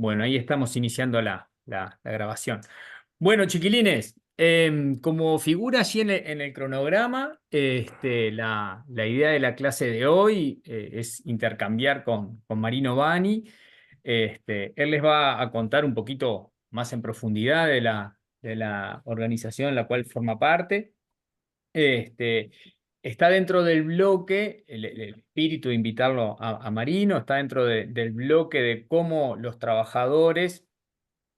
Bueno, ahí estamos iniciando la grabación. Bueno, chiquilines, como figura allí en el cronograma, la idea de la clase de hoy es intercambiar con Marino Bani. Él les va a contar un poquito más en profundidad de la organización en la cual forma parte. Este, Está dentro del bloque, el espíritu de invitarlo a Marino, está dentro del bloque de cómo los trabajadores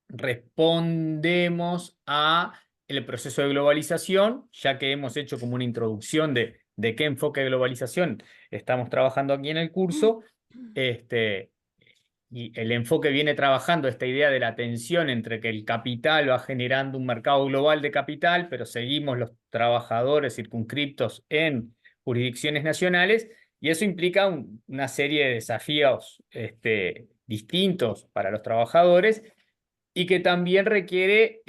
respondemos a el proceso de globalización, ya que hemos hecho como una introducción de qué enfoque de globalización estamos trabajando aquí en el curso. Este, y el enfoque viene trabajando esta idea de la tensión entre que el capital va generando un mercado global de capital, pero seguimos los trabajadores circunscriptos en jurisdicciones nacionales, y eso implica una serie de desafíos distintos para los trabajadores y que también requiere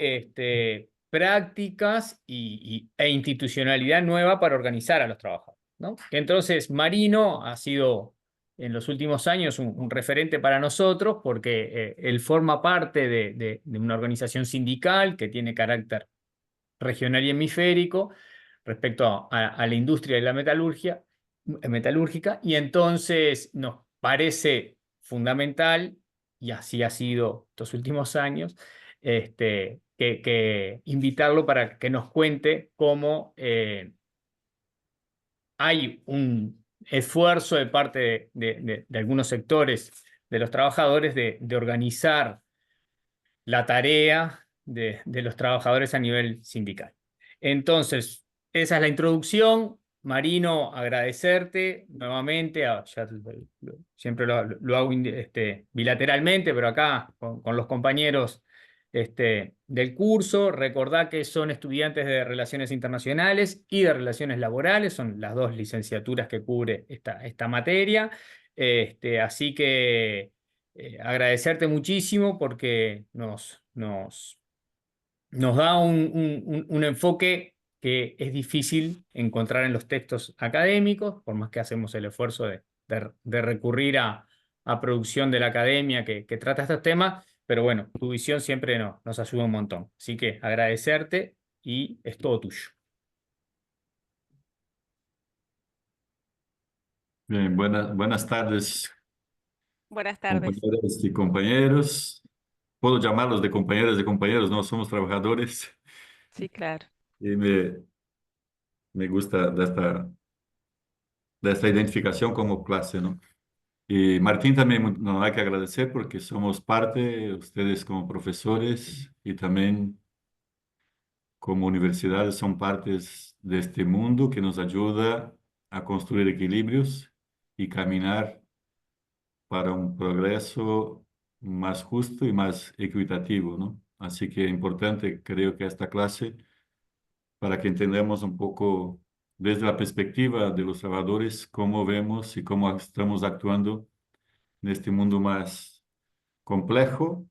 prácticas e institucionalidad nueva para organizar a los trabajadores, ¿no? Entonces, Marino ha sido en los últimos años un referente para nosotros porque él forma parte de una organización sindical que tiene carácter regional y hemisférico respecto a la industria de la metalúrgica, y entonces nos parece fundamental, y así ha sido estos últimos años, que invitarlo para que nos cuente cómo hay un esfuerzo de parte de algunos sectores de los trabajadores de organizar la tarea de los trabajadores a nivel sindical. Entonces, esa es la introducción. Marino, agradecerte nuevamente. Siempre lo hago bilateralmente, pero acá con los compañeros del curso. Recordá que son estudiantes de Relaciones Internacionales y de Relaciones Laborales, son las dos licenciaturas que cubre esta materia. Así que agradecerte muchísimo porque nos da un enfoque que es difícil encontrar en los textos académicos, por más que hacemos el esfuerzo de recurrir a producción de la academia que trata estos temas, pero bueno, tu visión siempre nos ayuda un montón. Así que agradecerte y es todo tuyo. Bien, buenas tardes, Buenas tardes. compañeras y compañeros. Puedo llamarlos de compañeros, no somos trabajadores. Sí, claro. Y me gusta de esta identificación como clase, ¿no? Y Martín también nos hay que agradecer porque somos parte, ustedes como profesores y también como universidades son partes de este mundo que nos ayuda a construir equilibrios y caminar para un progreso más justo y más equitativo, ¿no? Así que es importante, creo que esta clase, para que entendamos un poco desde la perspectiva de los trabajadores, cómo vemos y cómo estamos actuando en este mundo más complejo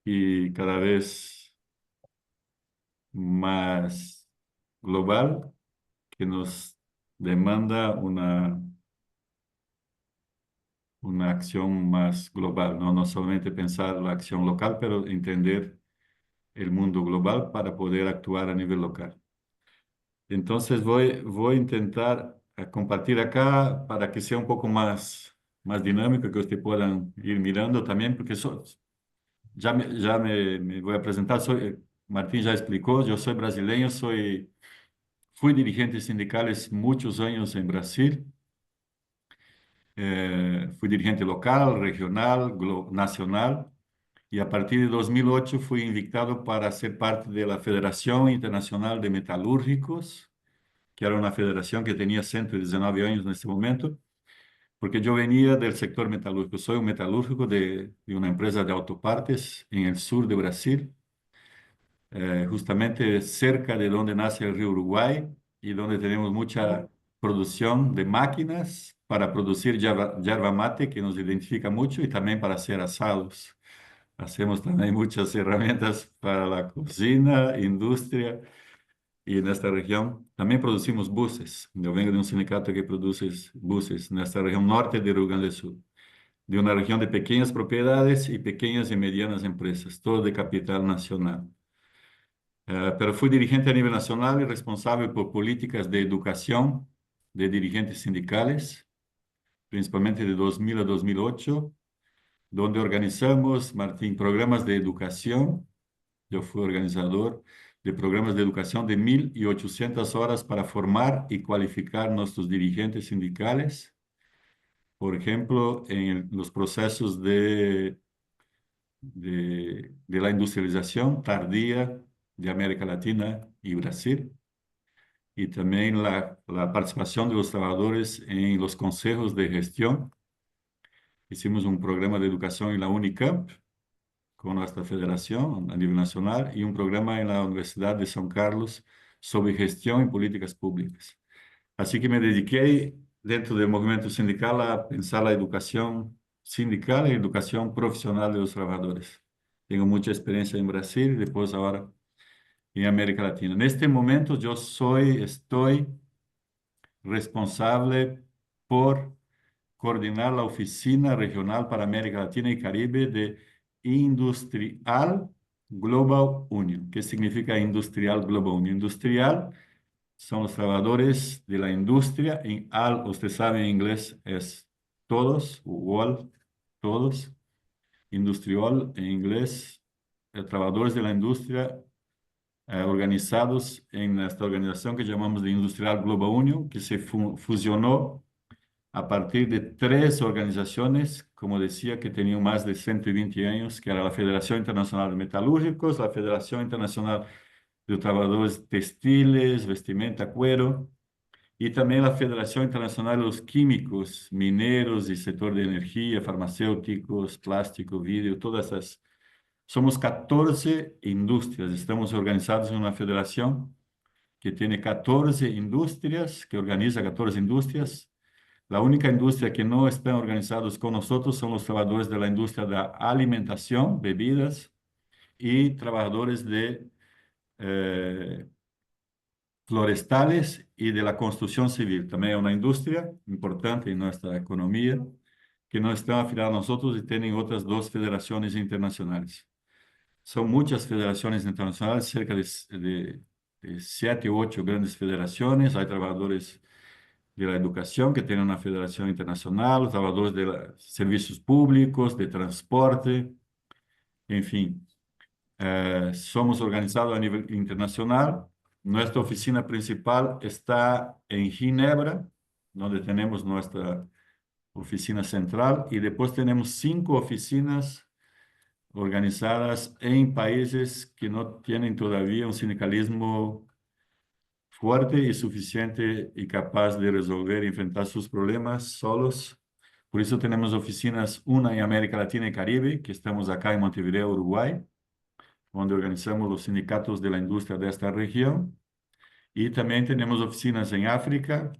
y cada vez más global, que nos demanda una acción más global, ¿no? No solamente pensar la acción local, pero entender el mundo global para poder actuar a nivel local. Entonces voy a intentar compartir acá para que sea un poco más dinámico, que ustedes puedan ir mirando también, porque me voy a presentar. Martín ya explicó, yo soy brasileño, fui dirigente sindicales muchos años en Brasil. Fui dirigente local, regional, nacional. Y a partir de 2008 fui invitado para ser parte de la Federación Internacional de Metalúrgicos, que era una federación que tenía 119 años en ese momento, porque yo venía del sector metalúrgico. Soy un metalúrgico de una empresa de autopartes en el sur de Brasil, justamente cerca de donde nace el río Uruguay y donde tenemos mucha producción de máquinas para producir yerba mate, que nos identifica mucho, y también para hacer asados. Hacemos también muchas herramientas para la cocina, industria, y en esta región también producimos buses. Yo vengo de un sindicato que produce buses en esta región norte de Rio Grande do Sul. de una región de pequeñas propiedades y pequeñas y medianas empresas, todo de capital nacional. Pero fui dirigente a nivel nacional y responsable por políticas de educación de dirigentes sindicales, principalmente de 2000 a 2008, donde organizamos, Martín, programas de educación. Yo fui organizador de programas de educación de 1.800 horas para formar y cualificar nuestros dirigentes sindicales, por ejemplo, en los procesos de la industrialización tardía de América Latina y Brasil, y también la participación de los trabajadores en los consejos de gestión. Hicimos un programa de educación en la Unicamp con nuestra federación a nivel nacional y un programa en la Universidad de San Carlos sobre gestión y políticas públicas. Así que me dediqué dentro del movimiento sindical a pensar la educación sindical y educación profesional de los trabajadores. Tengo mucha experiencia en Brasil y después ahora en América Latina. En este momento yo estoy responsable por coordinar la Oficina Regional para América Latina y Caribe de Industrial Global Union. ¿Qué significa Industrial Global Union? Industrial son los trabajadores de la industria. En AL, usted sabe en inglés, es todos, o all, todos. Industrial en inglés, trabajadores de la industria organizados en esta organización que llamamos de Industrial Global Union, que se fusionó a partir de tres organizaciones, como decía, que tenían más de 120 años, que era la Federación Internacional de Metalúrgicos, la Federación Internacional de Trabajadores Textiles, Vestimenta, Cuero, y también la Federación Internacional de los Químicos, Mineros y Sector de Energía, Farmacéuticos, Plástico, Vidrio, todas esas. Somos 14 industrias, estamos organizados en una federación que tiene 14 industrias, que organiza 14 industrias. La única industria que no están organizados con nosotros son los trabajadores de la industria de alimentación, bebidas, y trabajadores de florestales y de la construcción civil. También es una industria importante en nuestra economía que no está afiliada a nosotros y tienen otras dos federaciones internacionales. Son muchas federaciones internacionales, cerca de 7 u 8 grandes federaciones. Hay trabajadores de la educación que tienen una federación internacional, trabajadores de servicios públicos, de transporte, en fin. Somos organizados a nivel internacional. Nuestra oficina principal está en Ginebra, donde tenemos nuestra oficina central, y después tenemos 5 oficinas organizadas en países que no tienen todavía un sindicalismo fuerte y suficiente y capaz de resolver y enfrentar sus problemas solos. Por eso tenemos oficinas, una en América Latina y Caribe, que estamos acá en Montevideo, Uruguay, donde organizamos los sindicatos de la industria de esta región. Y también tenemos oficinas en África,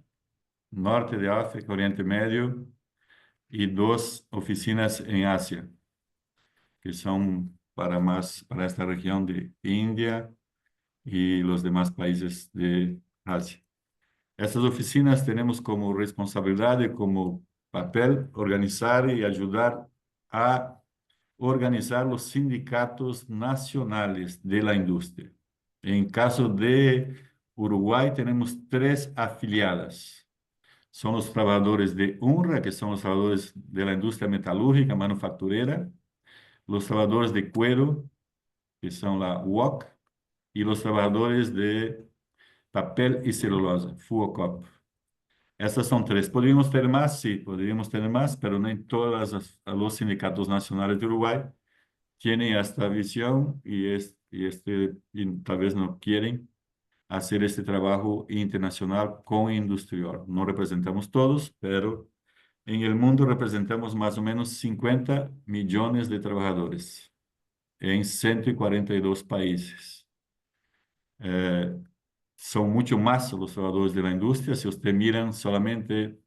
norte de África, Oriente Medio, y 2 oficinas en Asia, que son para esta región de India y los demás países de Asia. Estas oficinas tenemos como responsabilidad y como papel organizar y ayudar a organizar los sindicatos nacionales de la industria. En caso de Uruguay tenemos 3 afiliadas. Son los trabajadores de UNRWA, que son los trabajadores de la industria metalúrgica, manufacturera, los trabajadores de cuero, que son la UOC, y los trabajadores de papel y celulosa, FUOCOP. Estas son 3. ¿Podríamos tener más? Sí, podríamos tener más, pero no en todos los sindicatos nacionales de Uruguay tienen esta visión y tal vez no quieren hacer este trabajo internacional con Industrial. No representamos todos, pero en el mundo representamos más o menos 50 millones de trabajadores en 142 países. Son mucho más los trabajadores de la industria. Si usted miran solamente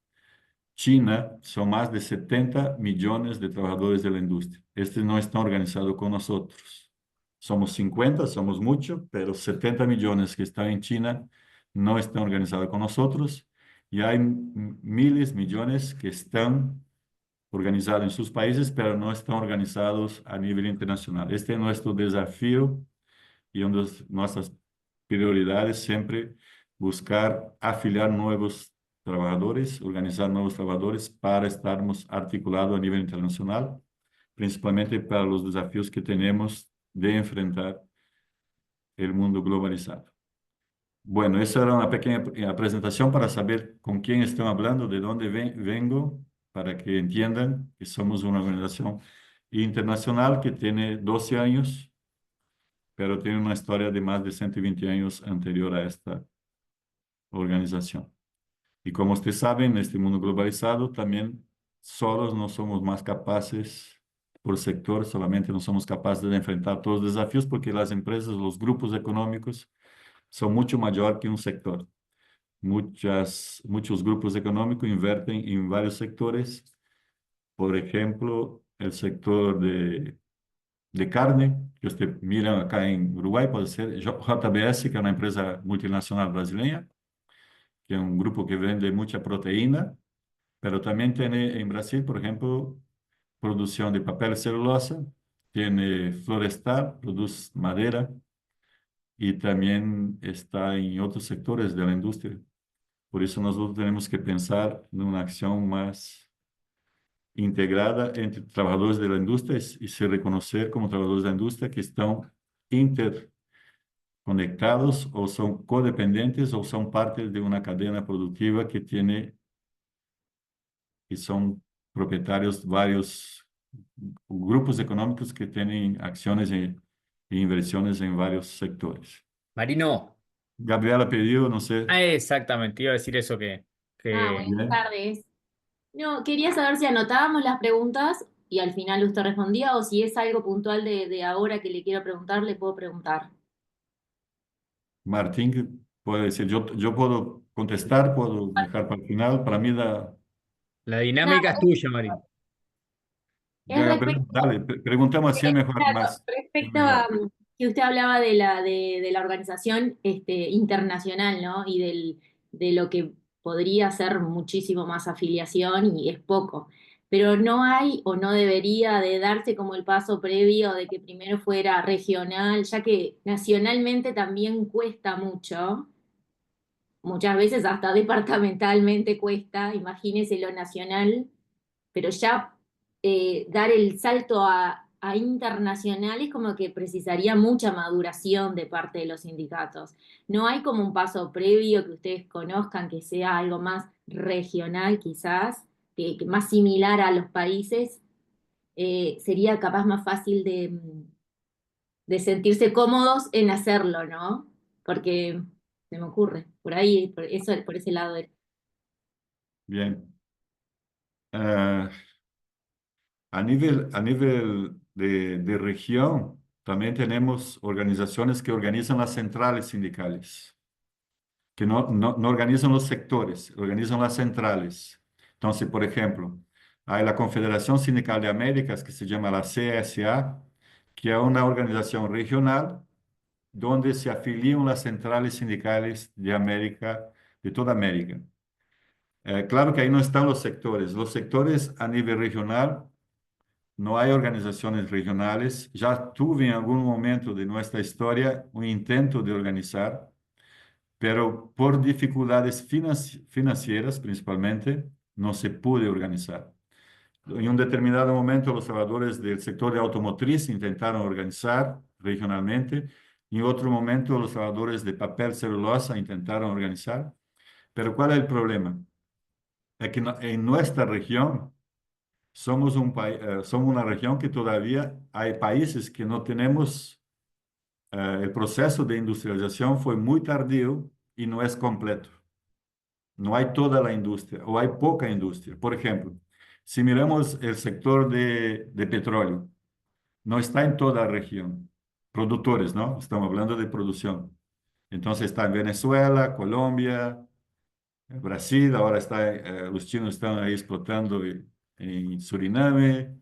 China, son más de 70 millones de trabajadores de la industria. Este no está organizado con nosotros. Somos 50, somos mucho, pero 70 millones que están en China no están organizados con nosotros. Y hay miles, millones que están organizados en sus países, pero no están organizados a nivel internacional. Este es nuestro desafío y una de nuestras prioridades siempre buscar afiliar nuevos trabajadores, organizar nuevos trabajadores para estarmos articulados a nivel internacional, principalmente para los desafíos que tenemos de enfrentar el mundo globalizado. Bueno, esa era una pequeña presentación para saber con quién están hablando, de dónde vengo, para que entiendan que somos una organización internacional que tiene 12 años, pero tiene una historia de más de 120 años anterior a esta organización. Y como ustedes saben, en este mundo globalizado también solos no somos más capaces, por sector, solamente no somos capaces de enfrentar todos los desafíos porque las empresas, los grupos económicos son mucho mayor que un sector. Muchos grupos económicos invierten en varios sectores. Por ejemplo, el sector de carne, que usted mira acá en Uruguay, puede ser JBS, que es una empresa multinacional brasileña, que es un grupo que vende mucha proteína, pero también tiene en Brasil, por ejemplo, producción de papel y celulosa, tiene Florestal, produce madera, y también está en otros sectores de la industria. Por eso nosotros tenemos que pensar en una acción más integrada entre trabajadores de la industria y se reconocer como trabajadores de la industria que están interconectados o son codependientes o son parte de una cadena productiva que tiene y son propietarios varios grupos económicos que tienen acciones e inversiones en varios sectores. Marino, Gabriela pedido, no sé. exactamente, iba a decir eso que Buenas Bien. tardes. No, quería saber si anotábamos las preguntas y al final usted respondía o si es algo puntual de ahora que le quiero preguntar, le puedo preguntar. Martín que puede decir, yo puedo contestar, puedo dejar para el final. Para mí, la Nada, dinámica es tuya, Marino. es respecto, dale, preguntamos así mejor, claro, más. respecto a Mejor. que usted hablaba de la organización internacional, ¿no? Y de lo que podría ser muchísimo más afiliación y es poco. Pero no hay o no debería de darse como el paso previo de que primero fuera regional, ya que nacionalmente también cuesta mucho, muchas veces hasta departamentalmente cuesta, imagínese lo nacional, pero ya dar el salto a internacional es como que precisaría mucha maduración de parte de los sindicatos. No hay como un paso previo que ustedes conozcan que sea algo más regional quizás, que más similar a los países, sería capaz más fácil de sentirse cómodos en hacerlo, ¿no? Porque se me ocurre, por ahí, por eso, por ese lado. Bien. Ah, a nivel de región, también tenemos organizaciones que organizan las centrales sindicales, que no organizan los sectores, organizan las centrales. Entonces, por ejemplo, hay la Confederación Sindical de Américas, que se llama la CSA, que es una organización regional donde se afilian las centrales sindicales de América, de toda América. Claro que ahí no están los sectores. Los sectores a nivel regional, no hay organizaciones regionales. Ya tuve en algún momento de nuestra historia un intento de organizar, pero por dificultades financieras principalmente, no se pudo organizar. En un determinado momento, los trabajadores del sector de automotriz intentaron organizar regionalmente. En otro momento, los trabajadores de papel celulosa intentaron organizar. Pero ¿cuál es el problema? Es que en nuestra región somos una región que todavía hay países que no tenemos, el proceso de industrialización fue muy tardío y no es completo. No hay toda la industria o hay poca industria. Por ejemplo, si miramos el sector de petróleo, no está en toda la región. Productores, ¿no? Estamos hablando de producción. Entonces está en Venezuela, Colombia, Brasil, ahora los chinos están ahí explotando en Suriname,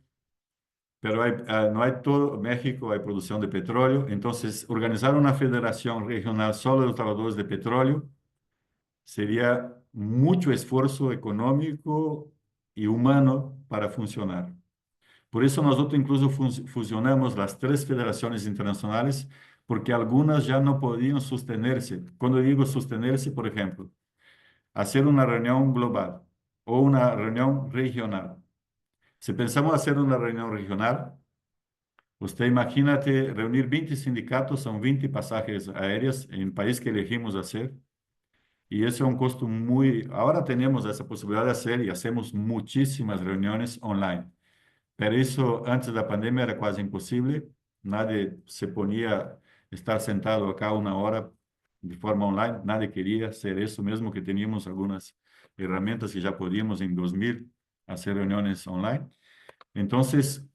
pero no hay todo, México hay producción de petróleo. Entonces, organizar una federación regional solo de los trabajadores de petróleo sería mucho esfuerzo económico y humano para funcionar. Por eso nosotros incluso fusionamos las 3 federaciones internacionales, porque algunas ya no podían sostenerse. Cuando digo sostenerse, por ejemplo, hacer una reunión global o una reunión regional. Si pensamos hacer una reunión regional, usted imagínate reunir 20 sindicatos, son 20 pasajes aéreos en el país que elegimos hacer. Y eso es un costo muy... Ahora tenemos esa posibilidad de hacer y hacemos muchísimas reuniones online. Pero eso antes de la pandemia era casi imposible. Nadie se ponía a estar sentado acá una hora de forma online. Nadie quería hacer eso, mismo que teníamos algunas herramientas que ya podíamos en 2000 hacer reuniones online. Entonces,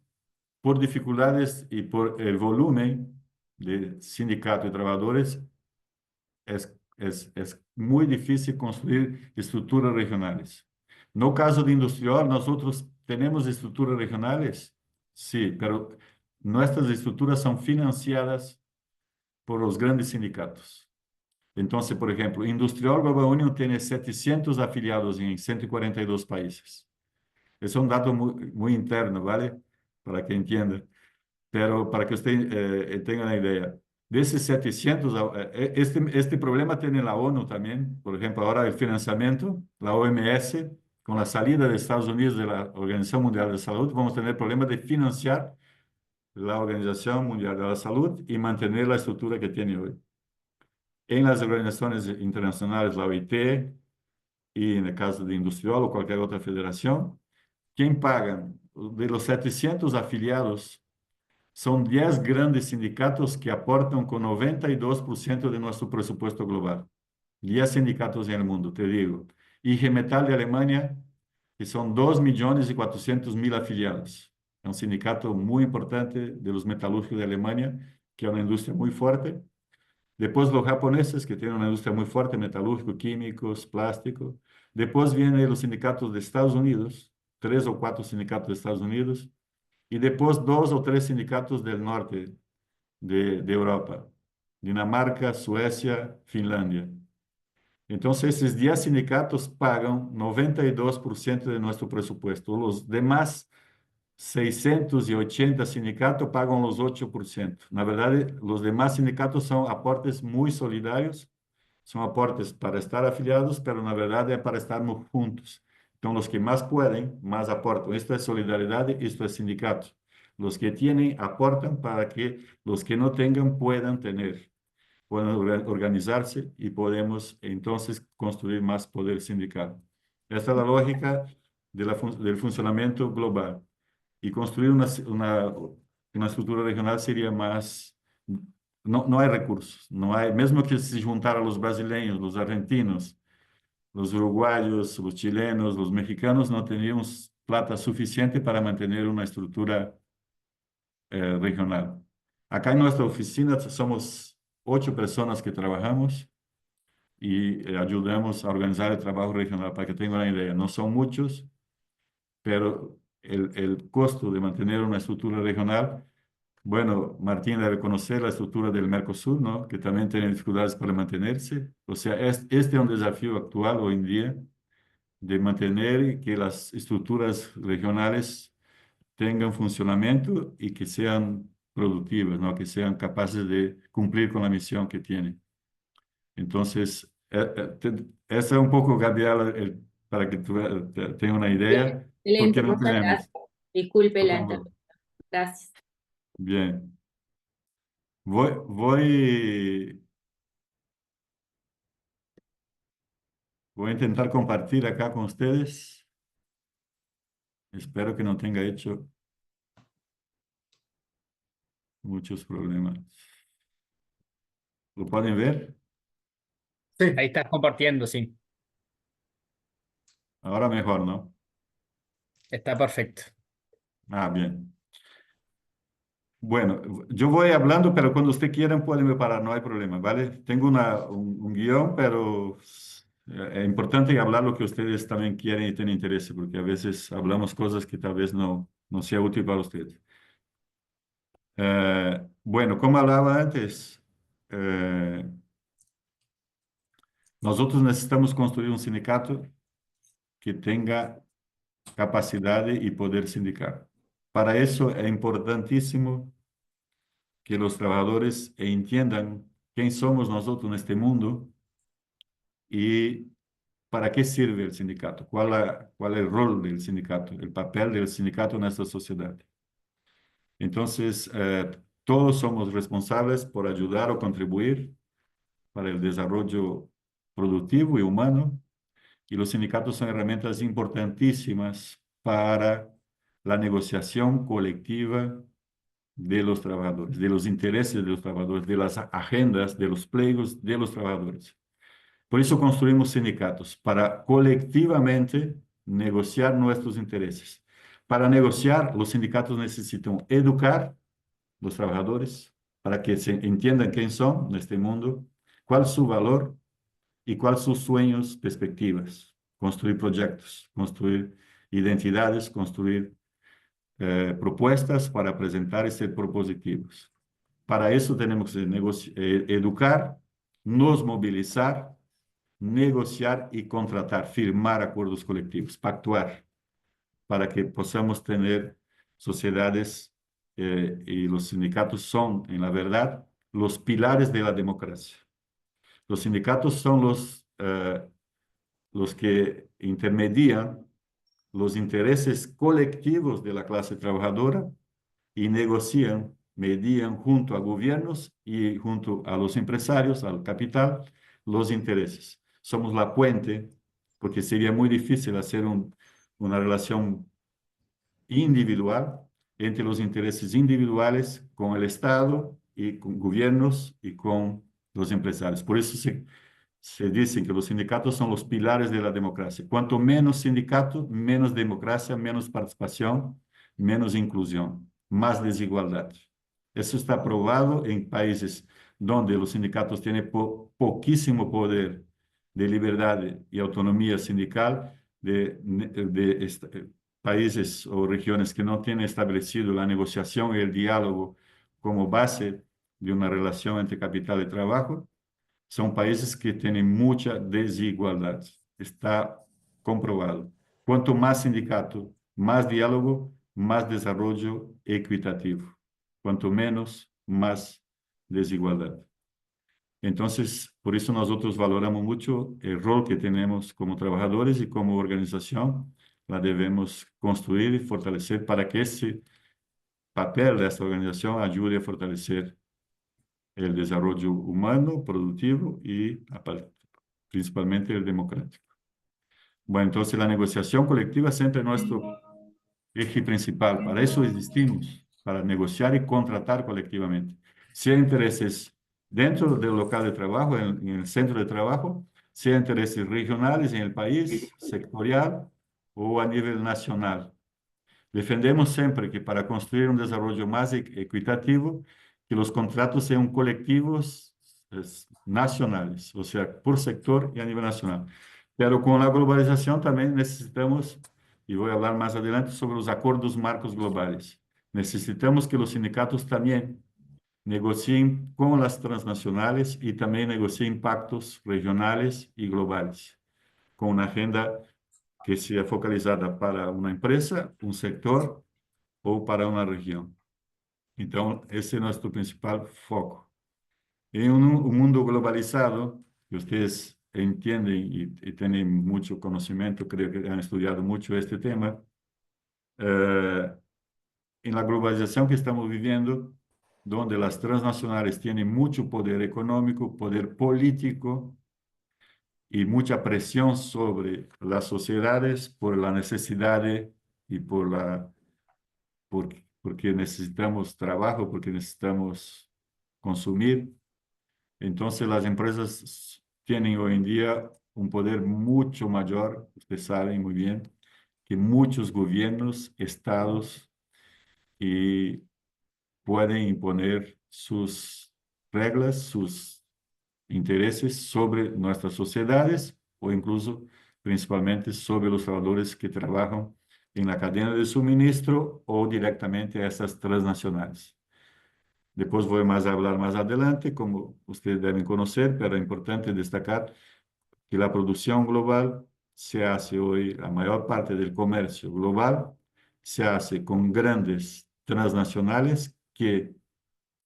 por dificultades y por el volumen de sindicatos y trabajadores, es muy difícil construir estructuras regionales. No caso de industrial, nosotros tenemos estructuras regionales, sí, pero nuestras estructuras son financiadas por los grandes sindicatos. Entonces, por ejemplo, Industrial Global Union tiene 700 afiliados en 142 países. Es un dato muy interno, ¿vale? Para que entienda. Pero para que usted tenga una idea, de esos 700, este problema tiene la ONU también. Por ejemplo, ahora el financiamiento, la OMS, con la salida de Estados Unidos de la Organización Mundial de Salud, vamos a tener problemas de financiar la Organización Mundial de la Salud y mantener la estructura que tiene hoy. En las organizaciones internacionales, la OIT, y en el caso de Industrial o cualquier otra federación, ¿quién paga? De los 700 afiliados, son 10 grandes sindicatos que aportan con 92% de nuestro presupuesto global. 10 sindicatos en el mundo, te digo. IG Metall de Alemania, que son 2.400.000 afiliados. Es un sindicato muy importante de los metalúrgicos de Alemania, que es una industria muy fuerte. Después los japoneses, que tienen una industria muy fuerte, metalúrgico, químicos, plástico. Después vienen los sindicatos de Estados Unidos, 3 o 4 sindicatos de Estados Unidos. Y después 2 o 3 sindicatos del norte de Europa, Dinamarca, Suecia, Finlandia. Entonces, esos 10 sindicatos pagan 92% de nuestro presupuesto. Los demás 680 sindicatos pagan los 8%. Na verdade, los demás sindicatos son aportes muy solidarios, son aportes para estar afiliados, pero na verdade es para estarmos juntos. Entonces, los que más pueden, más aportan. Esto es solidaridad, esto es sindicato. Los que tienen aportan para que los que no tengan puedan tener, puedan organizarse y podemos entonces construir más poder sindical. Esta es la lógica del funcionamiento global. Y construir una estructura regional sería más... No hay recursos, no hay, mesmo que se juntaran los brasileños, los argentinos, los uruguayos, los chilenos, los mexicanos, no teníamos plata suficiente para mantener una estructura regional. Acá en nuestra oficina somos 8 personas que trabajamos y ayudamos a organizar el trabajo regional, para que tengan una idea. No son muchos, pero el costo de mantener una estructura regional, bueno, Martín debe conocer la estructura del Mercosur, ¿no? Que también tiene dificultades para mantenerse. O sea, este es un desafío actual hoy en día de mantener que las estructuras regionales tengan funcionamiento y que sean productivas, ¿no? Que sean capaces de cumplir con la misión que tienen. Entonces, esa es un poco, Gabriela, para que tú tengas una idea, porque Excelente, no muchas tenemos. gracias. Disculpe Por la favor. interrupción. Gracias. Bien. Voy a intentar compartir acá con ustedes. Espero que no tenga hecho muchos problemas. ¿Lo pueden ver? Sí. Ahí estás compartiendo, sí. Ahora mejor, ¿no? Está perfecto. Ah, bien. Bueno, yo voy hablando, pero cuando usted quieran pueden parar, no hay problema, ¿vale? Tengo un guión, pero es importante hablar lo que ustedes también quieren y tienen interés, porque a veces hablamos cosas que tal vez no sea útil para ustedes. Bueno, como hablaba antes, nosotros necesitamos construir un sindicato que tenga capacidad y poder sindical. Para eso es importantísimo que los trabajadores entiendan quién somos nosotros en este mundo y para qué sirve el sindicato, cuál es el rol del sindicato, el papel del sindicato en esta sociedad. Entonces, todos somos responsables por ayudar o contribuir para el desarrollo productivo y humano, y los sindicatos son herramientas importantísimas para la negociación colectiva de los trabajadores, de los intereses de los trabajadores, de las agendas, de los pleitos de los trabajadores. Por eso construimos sindicatos, para colectivamente negociar nuestros intereses. Para negociar, los sindicatos necesitan educar los trabajadores para que se entiendan quién son en este mundo, cuál es su valor y cuáles sus sueños, perspectivas. Construir proyectos, construir identidades, construir propuestas para presentar y ser propositivos. Para eso tenemos que educar, nos movilizar, negociar y contratar, firmar acuerdos colectivos, pactuar, para que podamos tener sociedades y los sindicatos son, en la verdad, los pilares de la democracia. Los sindicatos son los que intermedian los intereses colectivos de la clase trabajadora y negocian, median junto a gobiernos y junto a los empresarios, al capital, los intereses. Somos la puente, porque sería muy difícil hacer una relación individual entre los intereses individuales con el Estado y con gobiernos y con los empresarios. Por eso se dice que los sindicatos son los pilares de la democracia. Cuanto menos sindicato, menos democracia, menos participación, menos inclusión, más desigualdad. Eso está probado en países donde los sindicatos tienen poquísimo poder de libertad y autonomía sindical, países o regiones que no tienen establecido la negociación y el diálogo como base de una relación entre capital y trabajo. Son países que tienen mucha desigualdad. Está comprobado. Cuanto más sindicato, más diálogo, más desarrollo equitativo. Cuanto menos, más desigualdad. Entonces, por eso nosotros valoramos mucho el rol que tenemos como trabajadores y como organización. La debemos construir y fortalecer para que ese papel de esta organización ayude a fortalecer el desarrollo humano, productivo y principalmente el democrático. Bueno, entonces la negociación colectiva siempre es nuestro eje principal. Para eso existimos, para negociar y contratar colectivamente. Si hay intereses dentro del local de trabajo, en el centro de trabajo, si hay intereses regionales en el país, sectorial o a nivel nacional. Defendemos siempre que para construir un desarrollo más equitativo, que los contratos sean colectivos nacionales, o sea, por sector y a nivel nacional. Pero con la globalización también necesitamos, y voy a hablar más adelante sobre los acuerdos marcos globales, necesitamos que los sindicatos también negocien con las transnacionales y también negocien pactos regionales y globales, con una agenda que sea focalizada para una empresa, un sector o para una región. Então, esse é nuestro principal foco. En un mundo globalizado, que ustedes entienden y tienen mucho conocimiento, creo que han estudiado mucho este tema, en la globalización que estamos viviendo, donde las transnacionales tienen mucho poder económico, poder político, y mucha presión sobre las sociedades por la necesidad y porque necesitamos trabajo, porque necesitamos consumir. Entonces las empresas tienen hoy en día un poder mucho mayor, ustedes saben muy bien, que muchos gobiernos, estados, y pueden imponer sus reglas, sus intereses sobre nuestras sociedades o incluso principalmente sobre los trabajadores que trabajan en la cadena de suministro o directamente a estas transnacionales. Después voy a hablar más adelante, como ustedes deben conocer, pero es importante destacar que la producción global se hace hoy, la mayor parte del comercio global se hace con grandes transnacionales que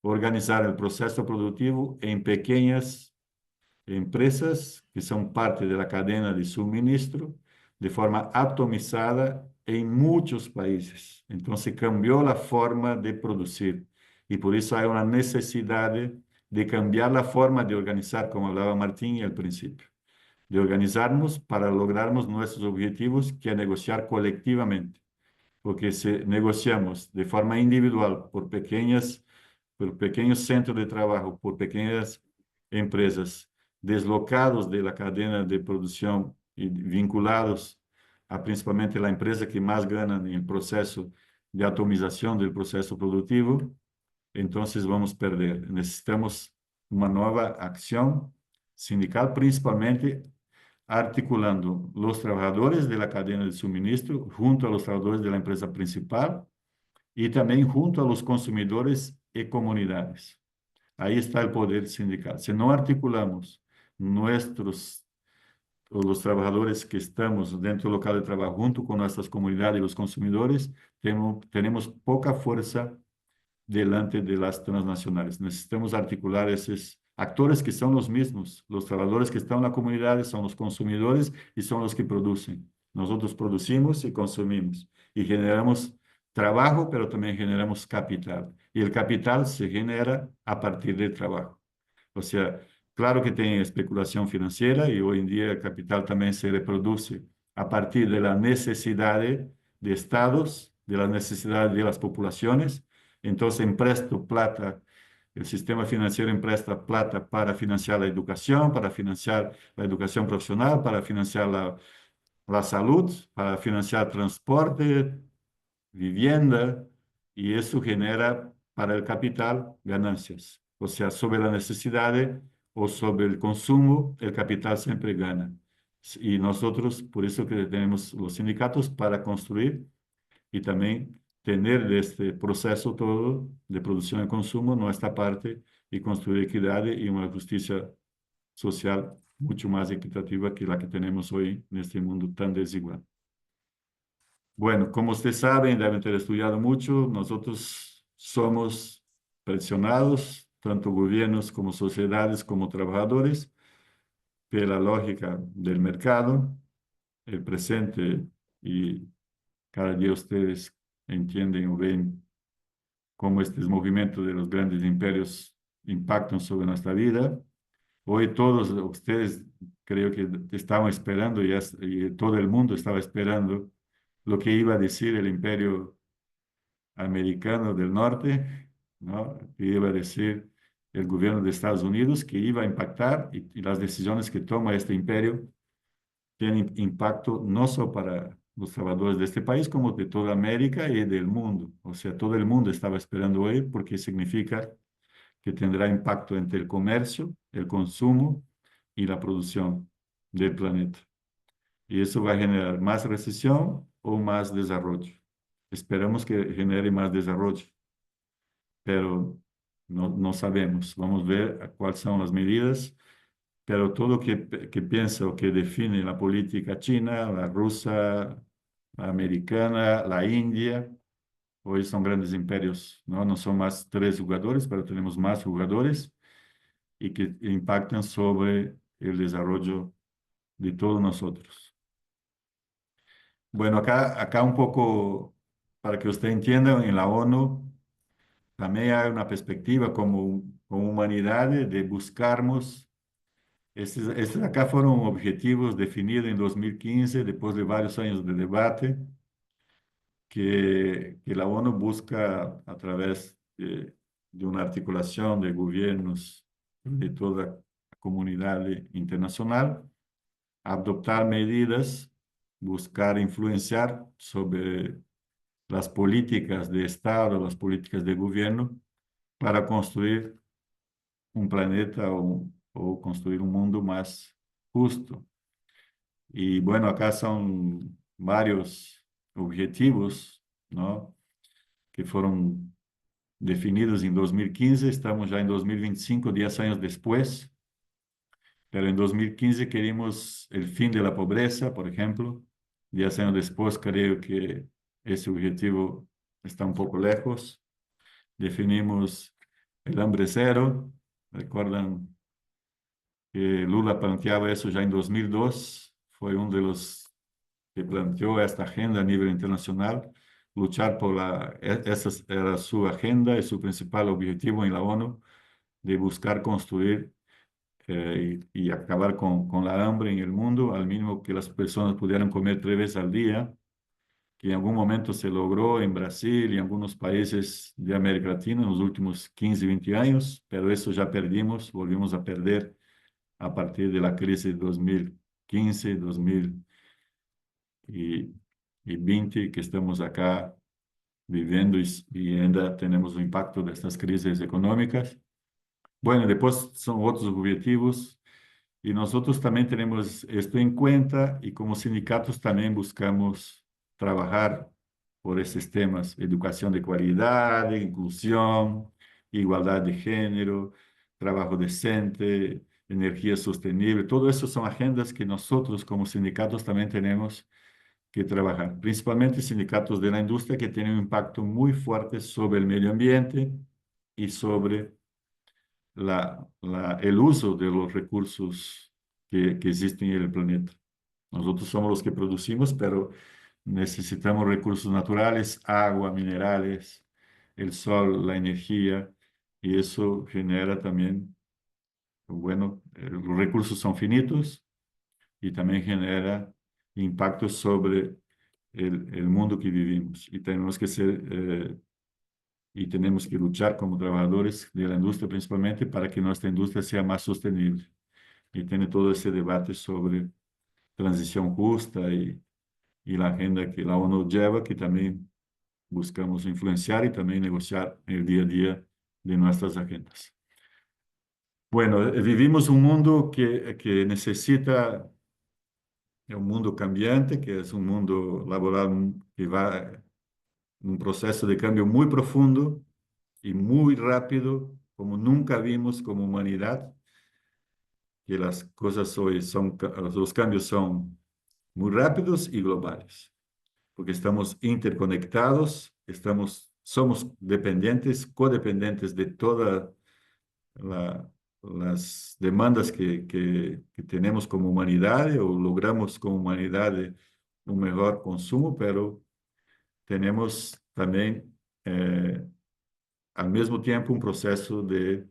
organizar el proceso productivo en pequeñas empresas que son parte de la cadena de suministro de forma atomizada en muchos países. Entonces cambió la forma de producir y por eso hay una necesidad de cambiar la forma de organizar, como hablaba Martín al principio, de organizarnos para lograrnos nuestros objetivos, que es negociar colectivamente. Porque si negociamos de forma individual por pequeños centros de trabajo, por pequeñas empresas deslocados de la cadena de producción y vinculados a principalmente la empresa que más gana en el proceso de atomización del proceso productivo, entonces vamos a perder. Necesitamos una nueva acción sindical, principalmente articulando los trabajadores de la cadena de suministro junto a los trabajadores de la empresa principal y también junto a los consumidores y comunidades. Ahí está el poder sindical. Si no articulamos nuestros, o los trabajadores que estamos dentro del local de trabajo junto con nuestras comunidades y los consumidores, tenemos poca fuerza delante de las transnacionales. Necesitamos articular esos actores que son los mismos. Los trabajadores que están en la comunidad son los consumidores y son los que producen. Nosotros producimos y consumimos y generamos trabajo, pero también generamos capital. Y el capital se genera a partir del trabajo. O sea, claro que tiene especulación financiera y hoy en día el capital también se reproduce a partir de la necesidad de estados, de las necesidades de las poblaciones. Entonces, empresto plata, el sistema financiero empresta plata para financiar la educación, para financiar la educación profesional, para financiar la salud, para financiar transporte, vivienda, y eso genera para el capital ganancias. O sea, sobre la necesidad o sobre el consumo, el capital siempre gana. Y nosotros, por eso que tenemos los sindicatos para construir y también tener de este proceso todo de producción y consumo nuestra parte y construir equidad y una justicia social mucho más equitativa que la que tenemos hoy en este mundo tan desigual. Bueno, como ustedes saben, deben ter estudiado mucho, nosotros somos presionados, tanto gobiernos como sociedades como trabajadores, por la lógica del mercado, el presente, y cada día ustedes entienden o ven cómo estos movimientos de los grandes imperios impactan sobre nuestra vida. Hoy todos ustedes creo que estaban esperando y todo el mundo estaba esperando lo que iba a decir el imperio americano del norte, ¿no? Que iba a decir el gobierno de Estados Unidos, que iba a impactar y las decisiones que toma este imperio tienen impacto no solo para los trabajadores de este país, como de toda América y del mundo. O sea, todo el mundo estaba esperando hoy porque significa que tendrá impacto entre el comercio, el consumo y la producción del planeta. Y eso va a generar más recesión o más desarrollo. Esperamos que genere más desarrollo, pero no sabemos. Vamos a ver cuáles son las medidas, pero todo que piensa o que define la política china, la rusa, la americana, la India, hoy son grandes imperios, ¿no? No son más 3 jugadores, pero tenemos más jugadores y que impactan sobre el desarrollo de todos nosotros. Bueno, acá un poco para que usted entienda, en la ONU también hay una perspectiva como humanidad de buscarmos. Estos acá fueron objetivos definidos en 2015, después de varios años de debate, que la ONU busca a través de una articulación de gobiernos de toda la comunidad internacional, adoptar medidas, buscar influenciar sobre las políticas de Estado, las políticas de gobierno, para construir un planeta o construir un mundo más justo. Y bueno, acá son varios objetivos, ¿no? Que fueron definidos en 2015, estamos ya en 2025, 10 años después. pero en 2015 queríamos el fin de la pobreza, por ejemplo. 10 años después creo que ese objetivo está un poco lejos. Definimos el hambre cero. Recuerdan que Lula planteaba eso ya en 2002. Fue uno de los que planteó esta agenda a nivel internacional. Luchar por esa era su agenda y su principal objetivo en la ONU, de buscar construir y acabar con la hambre en el mundo, al mínimo que las personas pudieran comer 3 veces al día, que en algún momento se logró en Brasil y en algunos países de América Latina en los últimos 15, 20 años, pero eso ya perdimos, volvimos a perder a partir de la crisis de 2015, 2020, que estamos acá viviendo y ainda tenemos el impacto de estas crisis económicas. Bueno, después son otros objetivos y nosotros también tenemos esto en cuenta y como sindicatos también buscamos trabajar por estos temas: educación de calidad, inclusión, igualdad de género, trabajo decente, energía sostenible. Todo eso son agendas que nosotros como sindicatos también tenemos que trabajar, principalmente sindicatos de la industria que tienen un impacto muy fuerte sobre el medio ambiente y sobre el uso de los recursos que existen en el planeta. Nosotros somos los que producimos, pero necesitamos recursos naturales, agua, minerales, el sol, la energía, y eso genera también, bueno, los recursos son finitos y también genera impactos sobre el mundo que vivimos. Y tenemos que y tenemos que luchar como trabajadores de la industria principalmente para que nuestra industria sea más sostenible. Y tiene todo ese debate sobre transición justa y la agenda que la ONU lleva, que también buscamos influenciar y también negociar en el día a día de nuestras agendas. Bueno, vivimos un mundo que necesita un mundo cambiante, que es un mundo laboral que va un proceso de cambio muy profundo y muy rápido, como nunca vimos como humanidad, que las cosas hoy los cambios son muy rápidos y globales, porque estamos interconectados, somos dependientes, codependientes de todas las demandas que tenemos como humanidad, o logramos como humanidad un mejor consumo, pero tenemos también al mismo tiempo un proceso de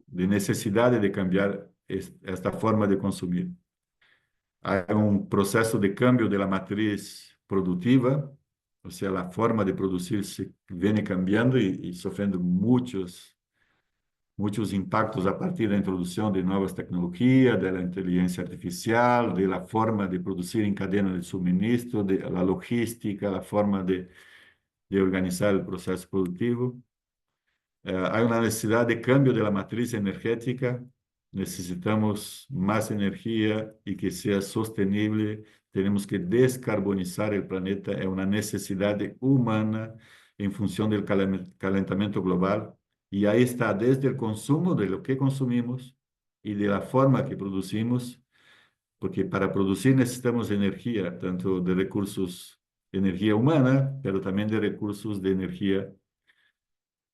necesidad de cambiar esta forma de consumir. Hay un proceso de cambio de la matriz productiva, o sea, la forma de producir se viene cambiando y sufriendo muchos impactos a partir de la introducción de nuevas tecnologías, de la inteligencia artificial, de la forma de producir en cadena de suministro, de la logística, la forma de organizar el proceso productivo. Hay una necesidad de cambio de la matriz energética. Necesitamos más energía y que sea sostenible. Tenemos que descarbonizar el planeta. Es una necesidad humana en función del calentamiento global. Y ahí está desde el consumo de lo que consumimos y de la forma que producimos, porque para producir necesitamos energía, tanto de recursos, energía humana, pero también de recursos de energía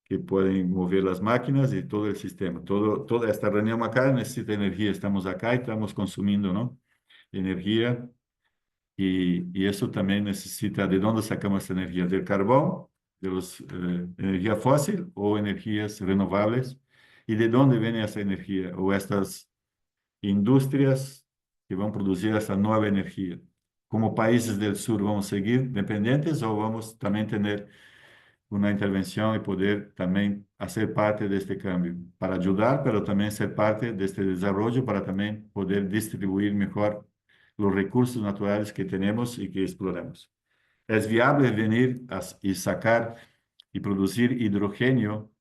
que pueden mover las máquinas y todo el sistema. Toda esta reunión acá necesita energía. Estamos acá y estamos consumiendo, ¿no?, energía. Y eso también necesita, ¿de dónde sacamos esta energía? Del carbón, de energía fósil o energías renovables. ¿Y de dónde viene esa energía o estas industrias que van a producir esta nueva energía? ¿Como países del sur vamos a seguir dependientes o vamos también tener una intervención y poder también hacer parte de este cambio, para ayudar, pero también ser parte de este desarrollo, para también poder distribuir mejor los recursos naturales que tenemos y que exploramos? ¿Es viable venir y sacar y producir hidrógeno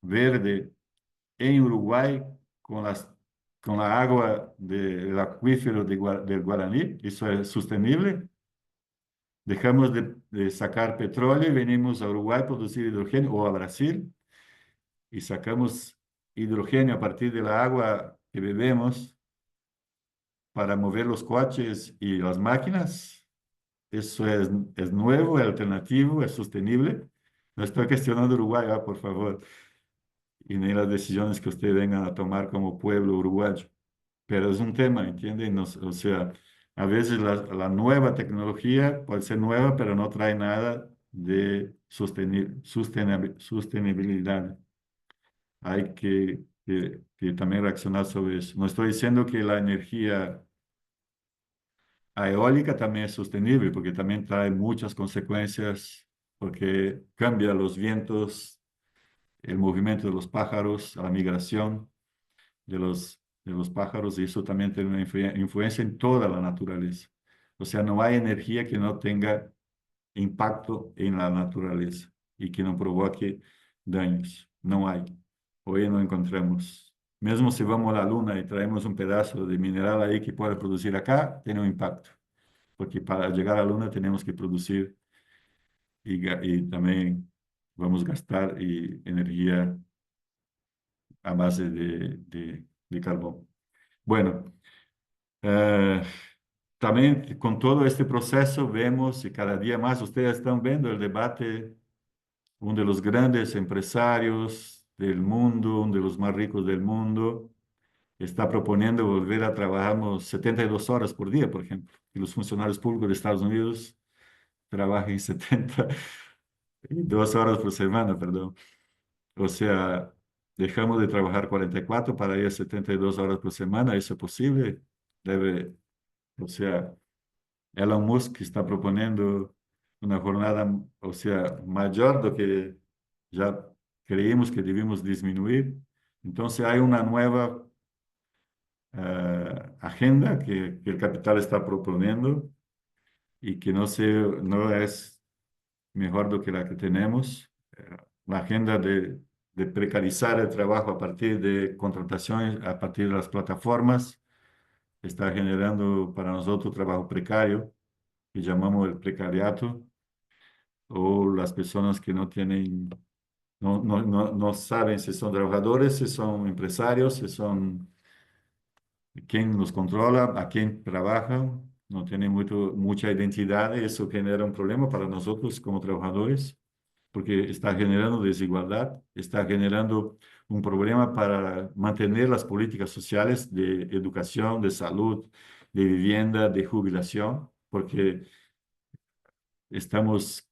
verde en Uruguay con la agua del acuífero del Guaraní? ¿Eso es sostenible? Dejamos de sacar petróleo y venimos a Uruguay a producir hidrógeno, o a Brasil, y sacamos hidrógeno a partir de la agua que bebemos para mover los coches y las máquinas, eso es nuevo, es alternativo, es sostenible. No estoy cuestionando Uruguay, por favor, y ni las decisiones que ustedes vengan a tomar como pueblo uruguayo. Pero es un tema, ¿entienden? O sea, a veces la nueva tecnología puede ser nueva, pero no trae nada de sostenibilidad. Hay que también reaccionar sobre eso. No estoy diciendo que la energía eólica también es sostenible, porque también trae muchas consecuencias, porque cambia los vientos, el movimiento de los pájaros, la migración de los pájaros, y eso también tiene una influencia en toda la naturaleza. O sea, no hay energía que no tenga impacto en la naturaleza y que no provoque daños. No hay. Hoy no encontramos. Mesmo si vamos a la luna y traemos un pedazo de mineral ahí que puede producir acá, tiene un impacto. Porque para llegar a la luna tenemos que producir y también vamos a gastar energía a base de carbón. Bueno, eh, también con todo este proceso vemos y cada día más ustedes están viendo el debate, uno de los grandes empresarios del mundo, uno de los más ricos del mundo, está proponiendo volver a trabajar 72 horas por día, por ejemplo, y los funcionarios públicos de Estados Unidos trabajen 72 horas por semana, perdón. O sea, dejamos de trabajar 44 para ir a 72 horas por semana. ¿Eso es posible? Debe, o sea, Elon Musk está proponiendo una jornada, o sea, mayor de lo que ya creímos que debimos disminuir. Entonces hay una nueva agenda que el capital está proponiendo y que no es mejor do que la que tenemos. La agenda de precarizar el trabajo a partir de contrataciones, a partir de las plataformas, está generando para nosotros trabajo precario, que llamamos el precariato, o las personas que no tienen, no saben si son trabajadores, si son empresarios, si son quién los controla, a quién trabajan, no tienen mucha identidad, y eso genera un problema para nosotros como trabajadores, porque está generando desigualdad, está generando un problema para mantener las políticas sociales de educación, de salud, de vivienda, de jubilación, porque estamos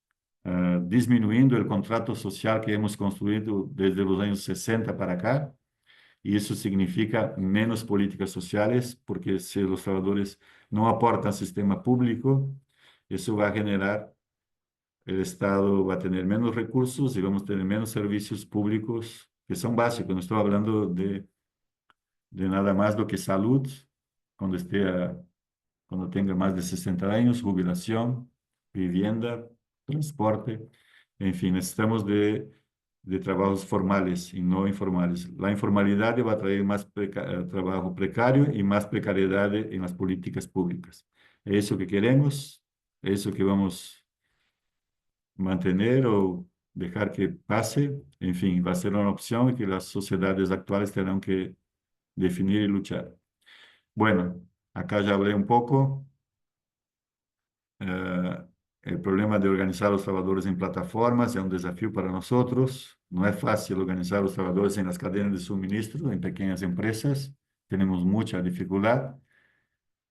disminuyendo el contrato social que hemos construido desde los años 60 para acá, y eso significa menos políticas sociales, porque si los trabajadores no aportan al sistema público, eso va a generar, el Estado va a tener menos recursos y vamos a tener menos servicios públicos que son básicos. No estoy hablando de nada más do que salud, cuando cuando tenga más de 60 años, jubilación, vivienda, transporte, en fin, necesitamos de trabajos formales y no informales. La informalidad va a traer más trabajo precario y más precariedad en las políticas públicas. Es eso que queremos, es eso que vamos mantener o dejar que pase. En fin, va a ser una opción que las sociedades actuales tendrán que definir y luchar. Bueno, acá ya hablé un poco. Eh, el problema de organizar a los trabajadores en plataformas es un desafío para nosotros. No es fácil organizar a los trabajadores en las cadenas de suministro, en pequeñas empresas. Tenemos mucha dificultad.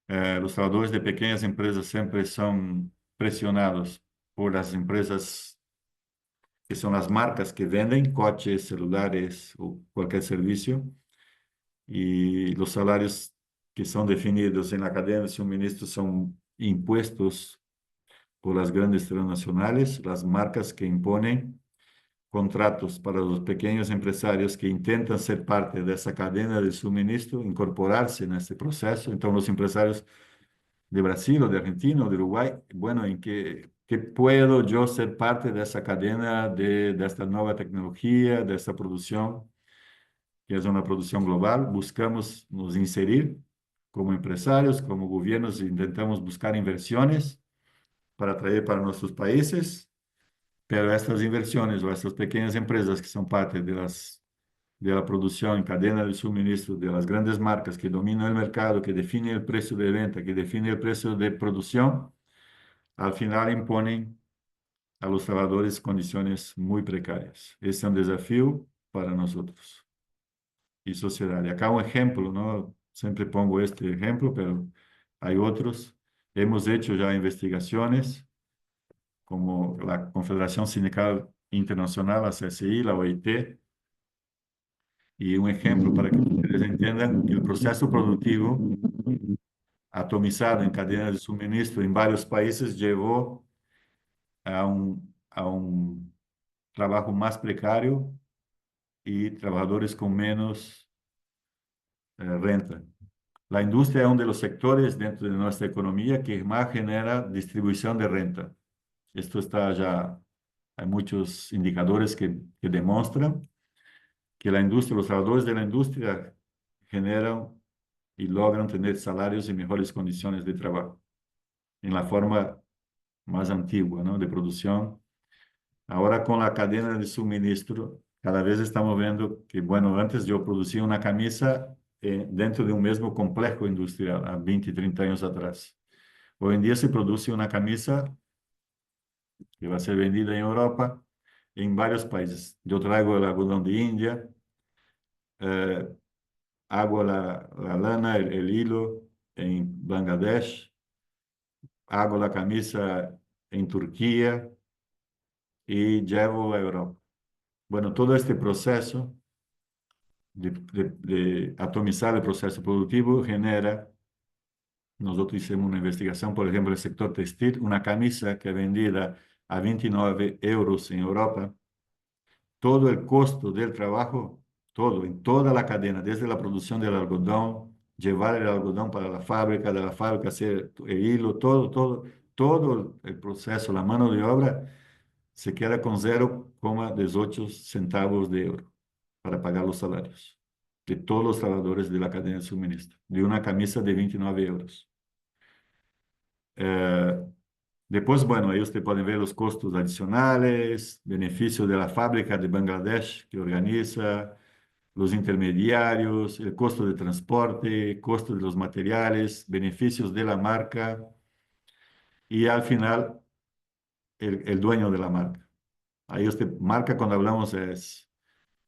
Los trabajadores de pequeñas empresas siempre son presionados por las empresas que son las marcas que venden coches, celulares o cualquier servicio. Y los salarios que son definidos en la cadena de suministro son impuestos por las grandes transnacionales, las marcas que imponen contratos para los pequeños empresarios que intentan ser parte de esa cadena de suministro, incorporarse en este proceso. Entonces, los empresarios de Brasil o de Argentina o de Uruguay, bueno, ¿en qué puedo yo ser parte de esa cadena de esta nueva tecnología, de esta producción, que es una producción global? Buscamos nos inserir como empresarios, como gobiernos, intentamos buscar inversiones para traer para nuestros países, pero estas inversiones o estas pequeñas empresas que son parte de la producción, cadena de suministro de las grandes marcas que dominan el mercado, que definen el precio de venta, que definen el precio de producción, al final imponen a los trabajadores condiciones muy precarias. Ese es un desafío para nosotros y sociedad. Y acá un ejemplo, ¿no? Siempre pongo este ejemplo, pero hay otros. Hemos hecho ya investigaciones como la Confederación Sindical Internacional, la CSI, la OIT, y un ejemplo para que ustedes entiendan que el proceso productivo atomizado en cadenas de suministro en varios países llevó a un trabajo más precario y trabajadores con menos renta. La industria es uno de los sectores dentro de nuestra economía que más genera distribución de renta. Esto está ya, hay muchos indicadores que demuestran que la industria, los trabajadores de la industria generan y logran tener salarios y mejores condiciones de trabajo en la forma más antigua, ¿no? De producción. Ahora con la cadena de suministro, cada vez estamos viendo que, bueno, antes yo producía una camisa dentro de un mismo complejo industrial, a 20, 30 años atrás. Hoy en día se produce una camisa que va a ser vendida en Europa, en varios países. Yo traigo el algodón de India, eh, hago la lana, el hilo en Bangladesh, hago la camisa en Turquía y llevo a Europa. Bueno, todo este proceso de atomizar el proceso productivo genera, nosotros hicimos una investigación, por ejemplo, el sector textil, una camisa que es vendida a 29 euros en Europa, todo el costo del trabajo, todo, en toda la cadena, desde la producción del algodón, llevar el algodón para la fábrica, de la fábrica hacer el hilo, todo el proceso, la mano de obra, se queda con 0,18 centavos de euro para pagar los salarios de todos los trabajadores de la cadena de suministro, de una camisa de 29 euros. Después, bueno, ahí usted puede ver los costos adicionales, beneficios de la fábrica de Bangladesh que organiza, los intermediarios, el costo de transporte, costo de los materiales, beneficios de la marca y al final el dueño de la marca. Ahí usted, marca cuando hablamos es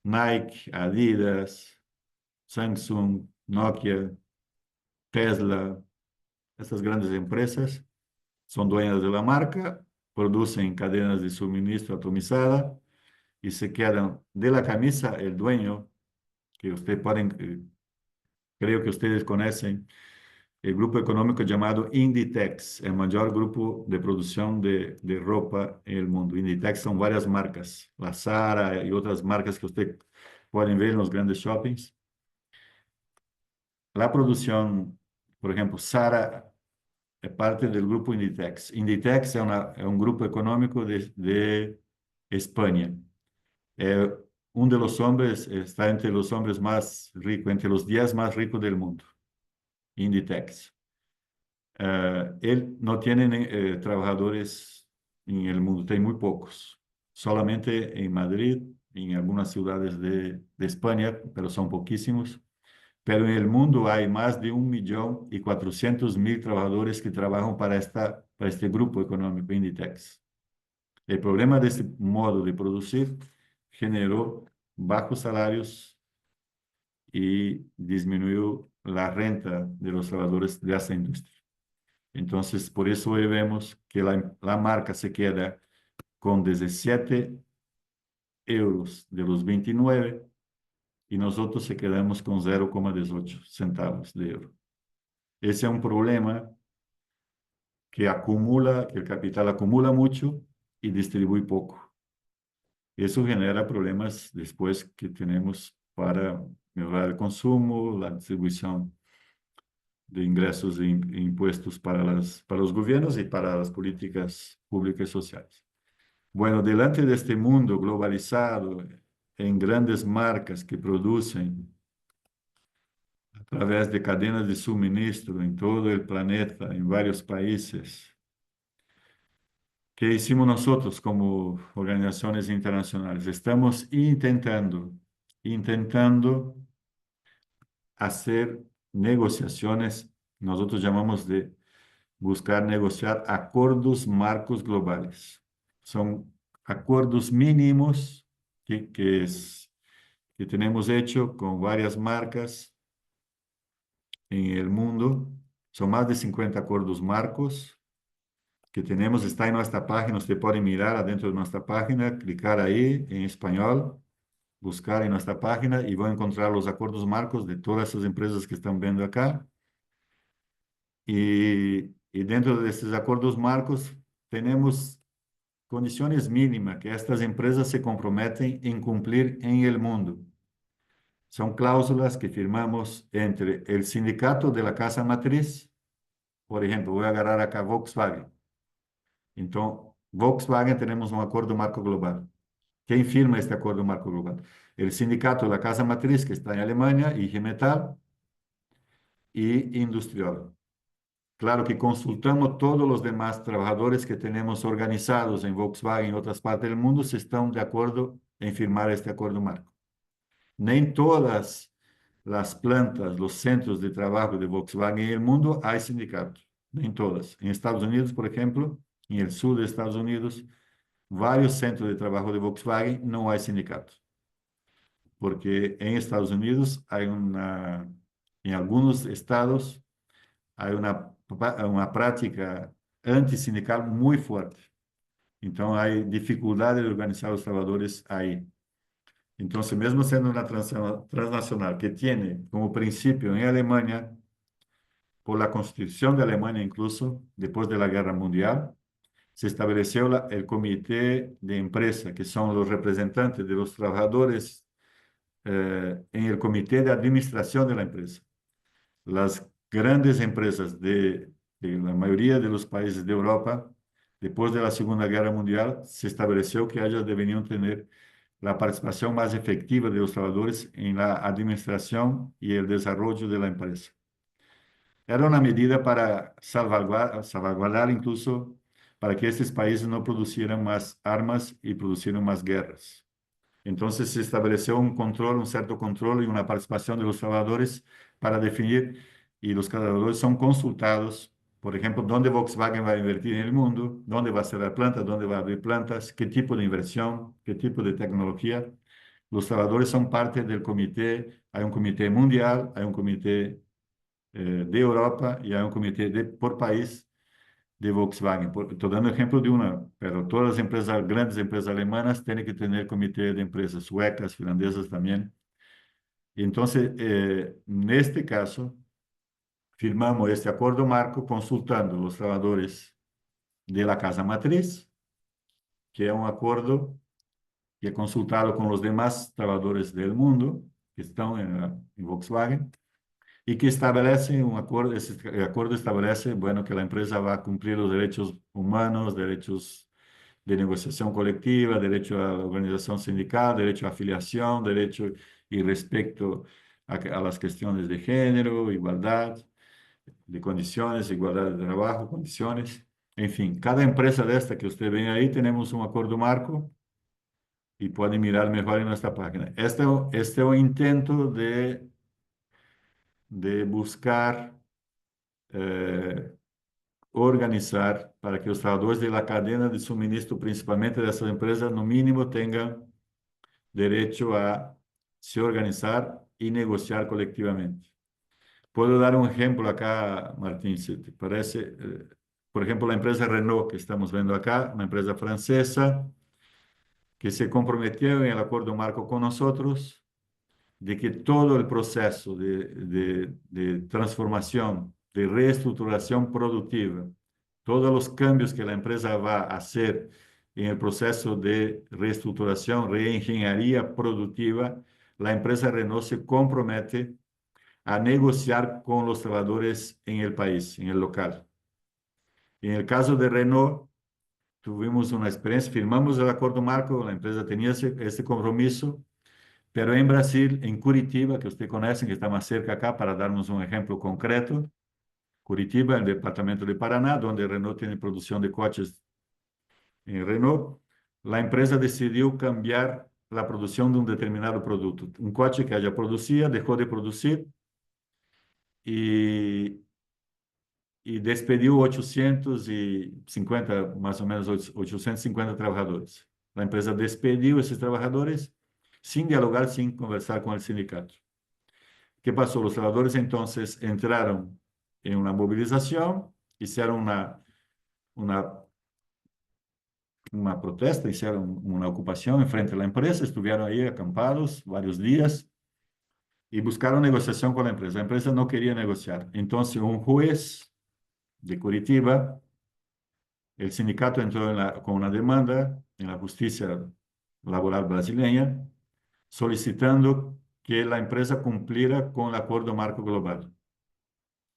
Nike, Adidas, Samsung, Nokia, Tesla, estas grandes empresas son dueñas de la marca, producen cadenas de suministro atomizada y se quedan de la camisa el dueño, que ustedes pueden, creo que ustedes conocen, el grupo económico llamado Inditex, el mayor grupo de producción de ropa en el mundo. Inditex son varias marcas, la Zara y otras marcas que ustedes pueden ver en los grandes shoppings. La producción, por ejemplo, Zara es parte del grupo Inditex. Inditex es un grupo económico de España. Uno de los hombres está entre los hombres más ricos, entre los 10 más ricos del mundo, Inditex. Él no tiene trabajadores en el mundo, tiene muy pocos, solamente en Madrid, en algunas ciudades de España, pero son poquísimos. Pero en el mundo hay más de 1.400.000 trabajadores que trabajan para este grupo económico, Inditex. El problema de este modo de producir generó bajos salarios y disminuyó la renta de los trabajadores de esta industria. Entonces, por eso hoy vemos que la marca se queda con 17 euros de los 29 y nosotros se quedamos con 0,18 centavos de euro. Ese es un problema que acumula, que el capital acumula mucho y distribuye poco. Eso genera problemas después que tenemos para mejorar el consumo, la distribución de ingresos e impuestos para los gobiernos y para las políticas públicas y sociales. Bueno, delante de este mundo globalizado, en grandes marcas que producen a través de cadenas de suministro en todo el planeta, en varios países, ¿qué hicimos nosotros como organizaciones internacionales? Estamos intentando intentando hacer negociaciones, nosotros llamamos de buscar negociar acuerdos marcos globales. Son acuerdos mínimos que tenemos hecho con varias marcas en el mundo. Son más de 50 acuerdos marcos que tenemos, está en nuestra página, usted puede mirar adentro de nuestra página, clicar ahí en español, buscar en nuestra página y va a encontrar los acuerdos marcos de todas esas empresas que están viendo acá. Y dentro de estos acuerdos marcos tenemos condiciones mínimas que estas empresas se comprometen en cumplir en el mundo. Son cláusulas que firmamos entre el sindicato de la casa matriz, por ejemplo, voy a agarrar acá Volkswagen. Entonces, Volkswagen tenemos un acuerdo marco global. ¿Quién firma este acuerdo marco global? El sindicato de la casa matriz, que está en Alemania, IG Metall y Industrial. Claro que consultamos todos los demás trabajadores que tenemos organizados en Volkswagen y en otras partes del mundo si están de acuerdo en firmar este acuerdo marco. Nem todas las plantas, los centros de trabajo de Volkswagen en el mundo hay sindicatos. Nem todas. En Estados Unidos, por ejemplo, en el sur de Estados Unidos, varios centros de trabajo de Volkswagen no hay sindicatos. Porque en Estados Unidos hay en algunos estados, hay una práctica antisindical muy fuerte. Entonces hay dificultad de organizar los trabajadores ahí. Entonces, mesmo sendo una transnacional que tiene como principio en Alemania, por la Constitución de Alemania incluso, después de la Guerra Mundial, se estableció el comité de empresa, que son los representantes de los trabajadores en el comité de administración de la empresa. Las grandes empresas de la mayoría de los países de Europa, después de la Segunda Guerra Mundial, se estableció que ellas deberían tener la participación más efectiva de los trabajadores en la administración y el desarrollo de la empresa. Era una medida para salvaguardar incluso para que estos países no producieran más armas y producieran más guerras. Entonces se estableció un control, un cierto control y una participación de los trabajadores para definir, y los trabajadores son consultados, por ejemplo, dónde Volkswagen va a invertir en el mundo, dónde va a cerrar plantas, dónde va a abrir plantas, qué tipo de inversión, qué tipo de tecnología. Los trabajadores son parte del comité, hay un comité mundial, hay un comité de Europa y hay un comité por país de Volkswagen. Estoy dando ejemplo de una, pero todas las empresas, grandes empresas alemanas tienen que tener comité de empresas suecas, finlandesas también. Y entonces, en este caso, firmamos este acuerdo marco consultando los trabajadores de la casa matriz, que es un acuerdo que es consultado con los demás trabajadores del mundo que están en Volkswagen, y que establece un acuerdo, ese acuerdo establece, bueno, que la empresa va a cumplir los derechos humanos, derechos de negociación colectiva, derecho a la organización sindical, derecho a afiliación, derecho y respecto a las cuestiones de género, igualdad de condiciones, igualdad de trabajo, condiciones. En fin, cada empresa de esta que usted ve ahí tenemos un acuerdo marco y pueden mirar mejor en nuestra página. Este es un intento de buscar organizar para que los trabajadores de la cadena de suministro, principalmente de esas empresas, no mínimo tengan derecho a se organizar y negociar colectivamente. Puedo dar un ejemplo acá, Martín, si te parece. Por ejemplo, la empresa Renault que estamos viendo acá, una empresa francesa que se comprometió en el acuerdo marco con nosotros de que todo el proceso de transformación, de reestructuración productiva, todos los cambios que la empresa va a hacer en el proceso de reestructuración, reingeniería productiva, la empresa Renault se compromete a negociar con los trabajadores en el país, en el local. En el caso de Renault, tuvimos una experiencia, firmamos el acuerdo marco, la empresa tenía ese compromiso, pero en Brasil, en Curitiba, que usted conoce, que está más cerca acá, para darnos un ejemplo concreto, Curitiba, el departamento de Paraná, donde Renault tiene producción de coches en Renault, la empresa decidió cambiar la producción de un determinado producto. Un coche que ya producía, dejó de producir y, y despediu 850, más o menos 850 trabajadores. La empresa despediu esses trabalhadores sin dialogar, sin conversar con el sindicato. ¿Qué pasó? Los trabajadores entonces entraron en una movilización, hicieron una protesta, hicieron una ocupación en frente a la empresa, estuvieron ahí acampados varios días y buscaron negociación con la empresa. La empresa no quería negociar. Entonces, un juez de Curitiba, el sindicato entró con una demanda en la justicia laboral brasileña, solicitando que la empresa cumpliera con el Acuerdo Marco Global,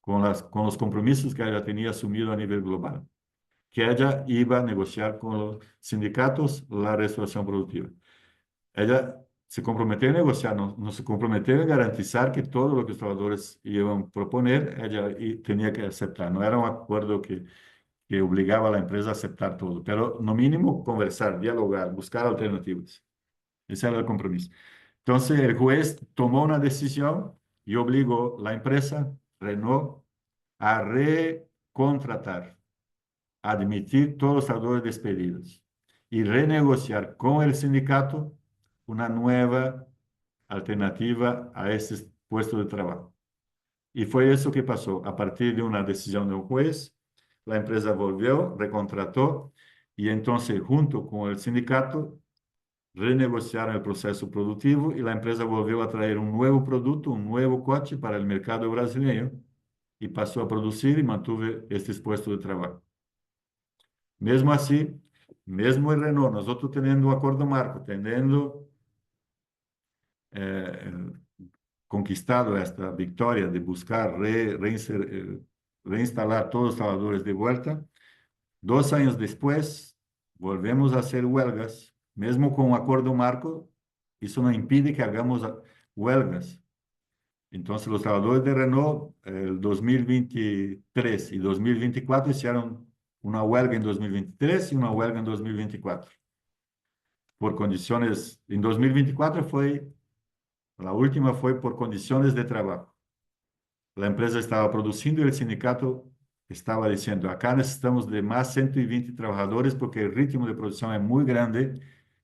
con los compromisos que ella tenía asumido a nivel global, que ella iba a negociar con los sindicatos la restauración productiva. Ella se comprometió a negociar, no se comprometió a garantizar que todo lo que los trabajadores iban a proponer, ella tenía que aceptar. No era un acuerdo que obligaba a la empresa a aceptar todo, pero no mínimo conversar, dialogar, buscar alternativas. Ese era el compromiso. Entonces el juez tomó una decisión y obligó a la empresa, Renault, a recontratar, a admitir todos los trabajadores despedidos y renegociar con el sindicato una nueva alternativa a ese puesto de trabajo. Y fue eso que pasó. A partir de una decisión de un juez, la empresa volvió, recontrató y entonces junto con el sindicato renegociaron el proceso productivo y la empresa volvió a traer un nuevo producto, un nuevo coche para el mercado brasileño y pasó a producir y mantuvo este puesto de trabajo. Mesmo assim, mesmo em Renault, nós outros tendo um acordo marco, tendo conquistado esta vitória de buscar reinstalar todos os trabalhadores de volta, 2 anos depois, volvemos a hacer huelgas, mesmo com um acordo marco, isso não impede que hagamos huelgas. Então, os trabalhadores de Renault, 2023 e 2024, fizeram una huelga en 2023 y una huelga en 2024. Por condiciones, en 2024 la última fue por condiciones de trabajo. La empresa estaba produciendo y el sindicato estaba diciendo, acá necesitamos de más 120 trabajadores porque el ritmo de producción es muy grande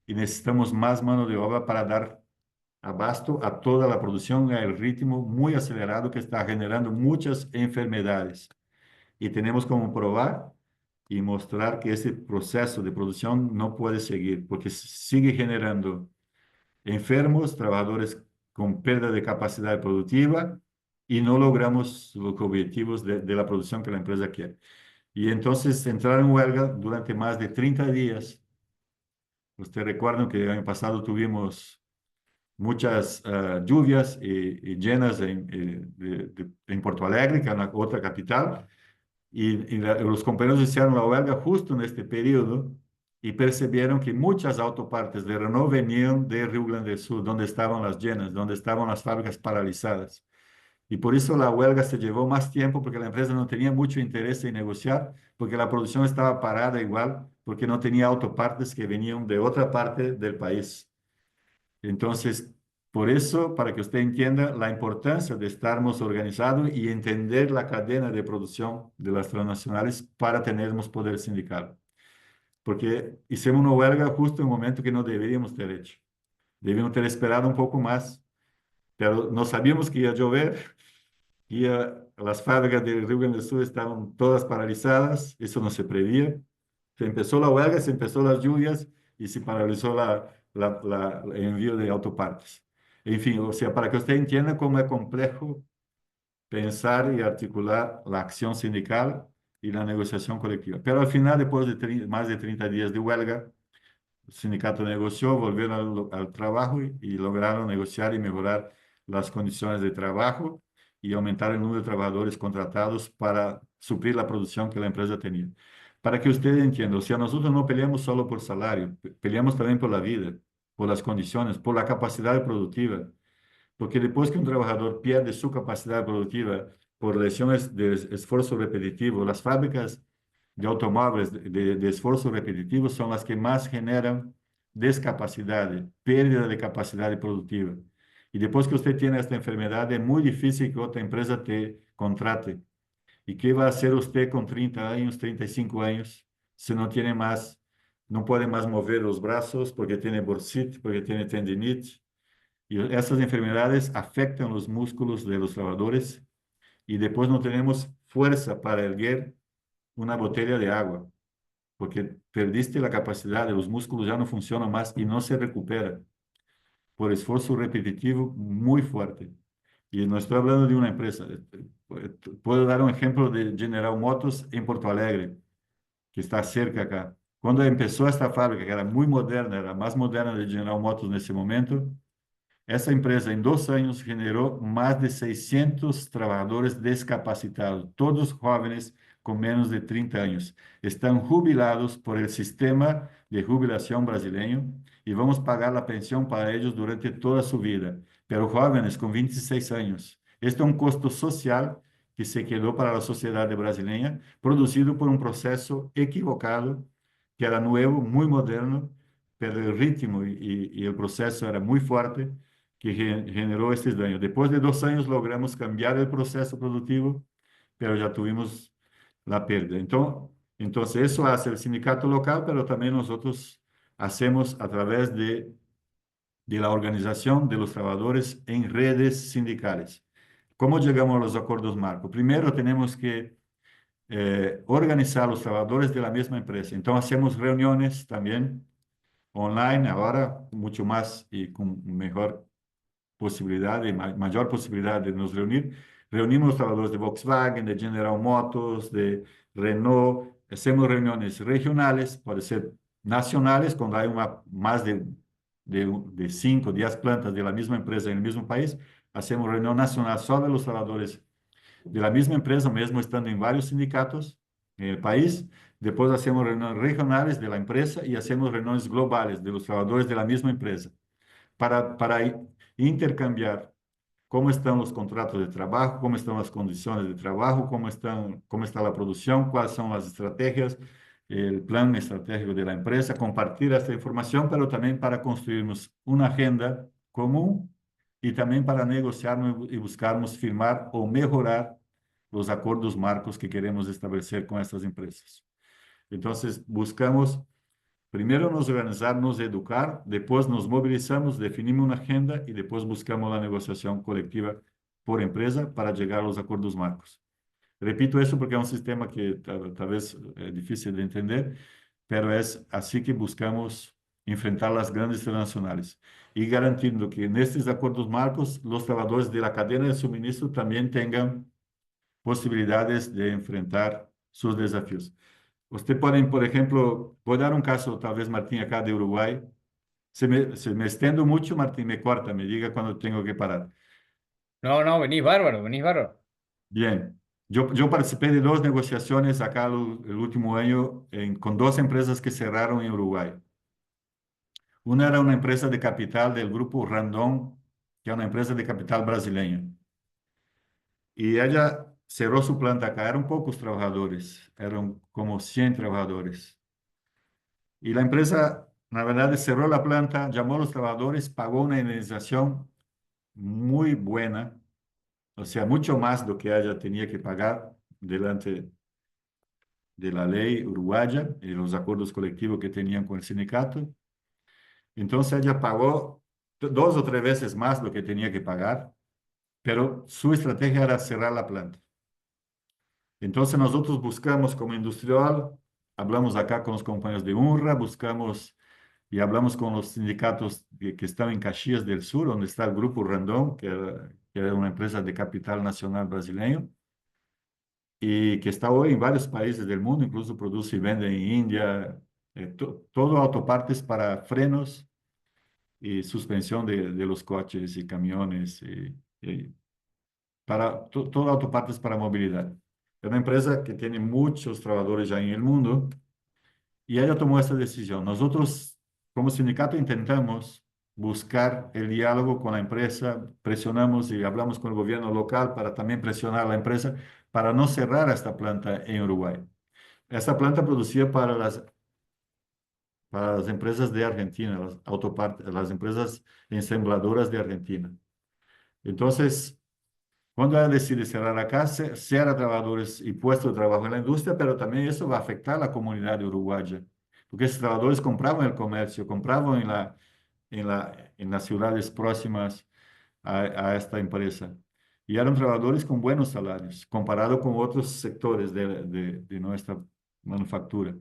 y necesitamos más mano de obra para dar abasto a toda la producción a el ritmo muy acelerado que está generando muchas enfermedades. Y tenemos como probar y mostrar que ese proceso de producción no puede seguir, porque sigue generando enfermos, trabajadores con pérdida de capacidad productiva y no logramos los objetivos de la producción que la empresa quiere. Y entonces entraron en huelga durante más de 30 días. Ustedes recuerdan que el año pasado tuvimos muchas lluvias y llenas en Porto Alegre, que es una otra capital, y los compañeros hicieron la huelga justo en este periodo y percibieron que muchas autopartes de Renault venían de Rio Grande do Sul, donde estaban las llenas, donde estaban las fábricas paralizadas. Y por eso la huelga se llevó más tiempo, porque la empresa no tenía mucho interés en negociar, porque la producción estaba parada igual, porque no tenía autopartes que venían de otra parte del país. Entonces, por eso, para que usted entienda la importancia de estarmos organizados y entender la cadena de producción de las transnacionales para tenermos poder sindical. Porque hicimos una huelga justo en el momento que no deberíamos ter hecho. Debíamos ter esperado un poco más, pero no sabíamos que iba a llover, las fábricas del Rio Grande do Sul estaban todas paralizadas, eso no se prevía. Se empezó la huelga, se empezó las lluvias y se paralizó el envío de autopartes. En fin, o sea, para que usted entienda cómo es complejo pensar y articular la acción sindical y la negociación colectiva. Pero al final, después de más de 30 días de huelga, el sindicato negoció, volvieron al trabajo y lograron negociar y mejorar las condiciones de trabajo y aumentar el número de trabajadores contratados para suplir la producción que la empresa tenía. Para que usted entienda, o sea, nosotros no peleamos solo por salario, peleamos también por la vida, por las condiciones, por la capacidad productiva. Porque después que un trabajador pierde su capacidad productiva por lesiones de esfuerzo repetitivo, las fábricas de automóviles de esfuerzo repetitivo son las que más generan discapacidad, pérdida de capacidad productiva. Y después que usted tiene esta enfermedad, es muy difícil que otra empresa te contrate. ¿Y qué va a hacer usted con 30 años, 35 años, si no tiene más, no puede más mover los brazos porque tiene bursite, porque tiene tendinitis? Y esas enfermedades afectan los músculos de los trabajadores y después no tenemos fuerza para erguer una botella de agua, porque perdiste la capacidad, de los músculos ya no funcionan más y no se recupera por esfuerzo repetitivo muy fuerte. Y no estoy hablando de una empresa. Puedo dar un ejemplo de General Motors en Porto Alegre, que está cerca acá. Cuando empezó esta fábrica, que era muy moderna, era más moderna de General Motors en ese momento, essa empresa em 2 anos generou mais de 600 trabalhadores descapacitados, todos jóvenes com menos de 30 anos. Estão jubilados por el sistema de jubilação brasileiro e vamos pagar a pensão para eles durante toda a sua vida, pero jóvenes com 26 anos. Este é um custo social que se quedou para a sociedade brasileira, produzido por um processo equivocado, que era novo, muito moderno, pero o ritmo e o processo era muito forte, que generó estos daños. Después de 2 años logramos cambiar el proceso productivo, pero ya tuvimos la pérdida. Entonces eso hace el sindicato local, pero también nosotros hacemos a través de la organización de los trabajadores en redes sindicales. ¿Cómo llegamos a los acuerdos marco? Primero tenemos que organizar los trabajadores de la misma empresa. Entonces hacemos reuniones también online, ahora mucho más y con mejor posibilidad, mayor posibilidad de nos reunir. Reunimos los trabajadores de Volkswagen, de General Motors, de Renault, hacemos reuniones regionales, puede ser nacionales, cuando hay más de 5 o 10 plantas de la misma empresa en el mismo país, hacemos reunión nacional solo de los trabajadores de la misma empresa, mesmo estando en varios sindicatos en el país. Después hacemos reuniones regionales de la empresa y hacemos reuniones globales de los trabajadores de la misma empresa para intercambiar cómo están los contratos de trabajo, cómo están las condiciones de trabajo, cómo está la producción, cuáles son las estrategias, el plan estratégico de la empresa, compartir esta información, pero también para construirnos una agenda común y también para negociarnos y buscarnos firmar o mejorar los acuerdos marcos que queremos establecer con estas empresas. Entonces, buscamos primero nos organizar, nos educar, después nos movilizamos, definimos una agenda y después buscamos la negociación colectiva por empresa para llegar a los acuerdos marcos. Repito eso porque es un sistema que tal vez es difícil de entender, pero es así que buscamos enfrentar las grandes transnacionales y garantizando que en estos acuerdos marcos los trabajadores de la cadena de suministro también tengan posibilidades de enfrentar sus desafíos. Usted puede, por ejemplo, voy a dar un caso, tal vez Martín, acá de Uruguay. Se me extiendo mucho, Martín, me corta, me diga cuando tengo que parar. No, no, venís bárbaro, venís bárbaro. Bien, yo participé de 2 negociaciones acá el último año con 2 empresas que cerraron en Uruguay. Una era una empresa de capital del grupo Randon, que es una empresa de capital brasileña. Y ella cerró su planta acá. Eran pocos trabajadores, eran como 100 trabajadores. Y la empresa, la verdad, cerró la planta, llamó a los trabajadores, pagó una indemnización muy buena, o sea, mucho más de lo que ella tenía que pagar delante de la ley uruguaya y los acuerdos colectivos que tenían con el sindicato. Entonces ella pagó 2 o 3 veces más de lo que tenía que pagar, pero su estrategia era cerrar la planta. Entonces nosotros buscamos como industrial, hablamos acá con los compañeros de UNRWA, buscamos y hablamos con los sindicatos que están en Caxias del Sur, donde está el Grupo Randon, que era una empresa de capital nacional brasileño, y que está hoy en varios países del mundo, incluso produce y vende en India, todo autopartes para frenos y suspensión de los coches y camiones, todo autopartes para movilidad. Es una empresa que tiene muchos trabajadores ya en el mundo y ella tomó esta decisión. Nosotros, como sindicato, intentamos buscar el diálogo con la empresa, presionamos y hablamos con el gobierno local para también presionar a la empresa para no cerrar esta planta en Uruguay. Esta planta producía para las para las empresas de Argentina, las empresas ensambladoras de Argentina. Entonces, cuando ella decide cerrar acá, cierra trabajadores y puestos de trabajo en la industria, pero también eso va a afectar a la comunidad uruguaya, porque esos trabajadores compraban el comercio, compraban en las ciudades próximas a esta empresa. Y eran trabajadores con buenos salarios, comparado con otros sectores de nuestra manufactura.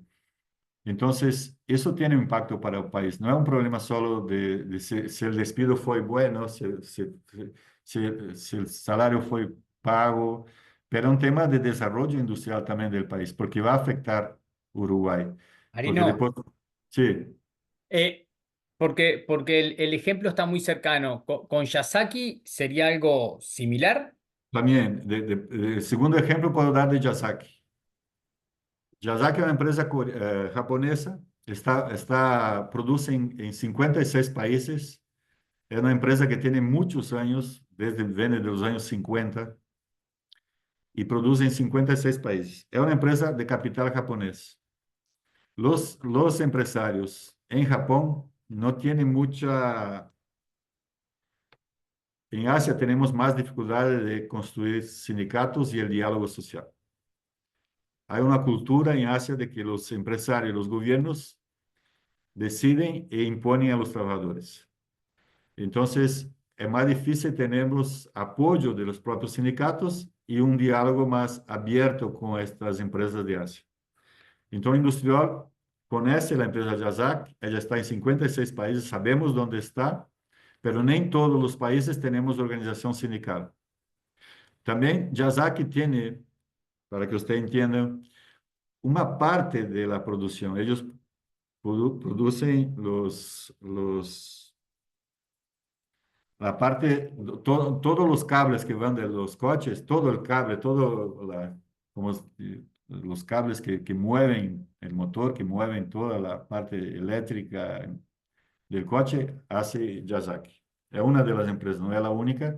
Entonces, eso tiene un impacto para el país. No es un problema solo de si el despido fue bueno, si el salario fue pago, pero un tema de desarrollo industrial también del país, porque va a afectar Uruguay. Porque Marino, después, sí, eh, porque el ejemplo está muy cercano. Con Yasaki sería algo similar. también, de segundo ejemplo puedo dar de Yazaki. Yazaki es una empresa japonesa, produce en 56 países. Es una empresa que tiene muchos años, viene de los años 50 y produce en 56 países. Es una empresa de capital japonés. Los empresarios en Japón no tienen mucha... En Asia tenemos más dificultades de construir sindicatos y el diálogo social. Hay una cultura en Asia de que los empresarios, los gobiernos deciden e imponen a los trabajadores. Entonces, es más difícil tener apoyo de los propios sindicatos y un diálogo más abierto con estas empresas de Asia. Entonces, Industrial conoce la empresa Yazaki, ella está en 56 países, sabemos dónde está, pero no en todos los países tenemos organización sindical. También Yazaki tiene, para que usted entienda, una parte de la producción. Ellos producen la parte, todos los cables que van de los coches, todo el cable, como los cables que mueven el motor, que mueven toda la parte eléctrica del coche, hace Yazaki. Es una de las empresas, no es la única,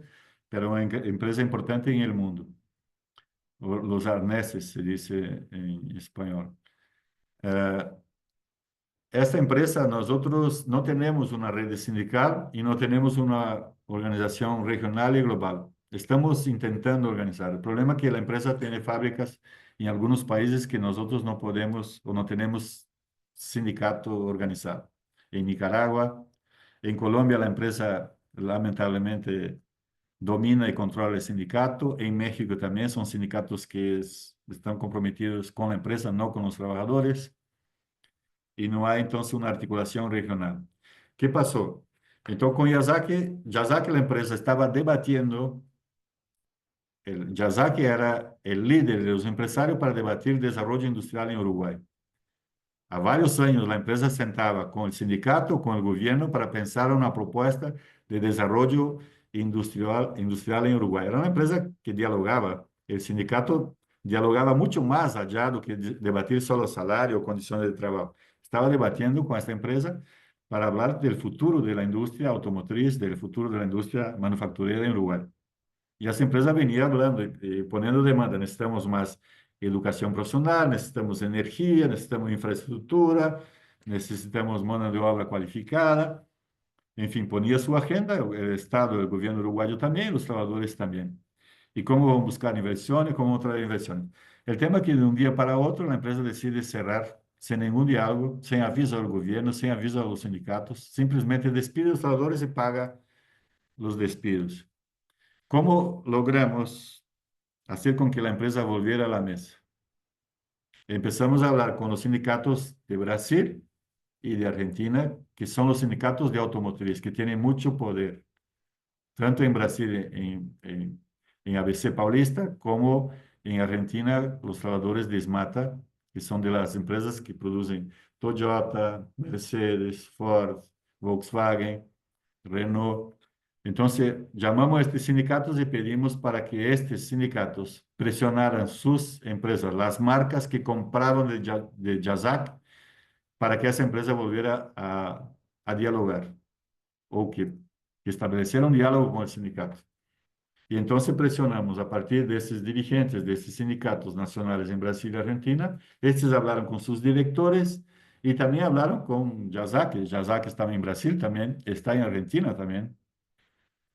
pero una empresa importante en el mundo. Los arneses, se dice en español. Eh, Esta empresa, nosotros no tenemos una red sindical y no tenemos una organización regional y global. Estamos intentando organizar. El problema es que la empresa tiene fábricas en algunos países que nosotros no podemos o no tenemos sindicato organizado. En Nicaragua, en Colombia, la empresa lamentablemente domina y controla el sindicato. En México también son sindicatos que están comprometidos con la empresa, no con los trabajadores y no hay entonces una articulación regional. ¿Qué pasó? Entonces con Yazaki la empresa estaba debatiendo, Yazaki era el líder de los empresarios para debatir el desarrollo industrial en Uruguay. Há varios años la empresa sentaba con el sindicato, con el gobierno para pensar una propuesta de desarrollo industrial en Uruguay. Era una empresa que dialogaba. El sindicato dialogaba mucho más allá do que debatir solo salario o condiciones de trabajo. Estaba debatiendo con esta empresa para hablar del futuro de la industria automotriz, del futuro de la industria manufacturera en Uruguay. Y esa empresa venía hablando y poniendo demanda. Necesitamos más educación profesional, necesitamos energía, necesitamos infraestructura, necesitamos mano de obra cualificada. En fin, ponía su agenda, el Estado, el gobierno uruguayo también, los trabajadores también. ¿Y cómo vamos a buscar inversiones? ¿Cómo traer inversiones? El tema es que de un día para otro la empresa decide cerrar sin ningún diálogo, sin aviso al gobierno, sin aviso a los sindicatos, simplemente despide a los trabajadores y paga los despidos. ¿Cómo logramos hacer con que la empresa volviera a la mesa? Empezamos a hablar con los sindicatos de Brasil y de Argentina, que son los sindicatos de automotriz, que tienen mucho poder, tanto en Brasil, en ABC Paulista, como en Argentina, los trabajadores de Smata, que son de las empresas que producen Toyota, Mercedes, Ford, Volkswagen, Renault. Entonces, llamamos a estos sindicatos y pedimos para que estos sindicatos presionaran sus empresas, las marcas que compraron de Yazaki, para que esa empresa volviera a dialogar o que establecieran un diálogo con el sindicato. Y entonces presionamos a partir de esos dirigentes de esos sindicatos nacionales en Brasil y Argentina. Estos hablaron con sus directores Y también hablaron con Yazaki. Yazaki estaba en Brasil también, está en Argentina también.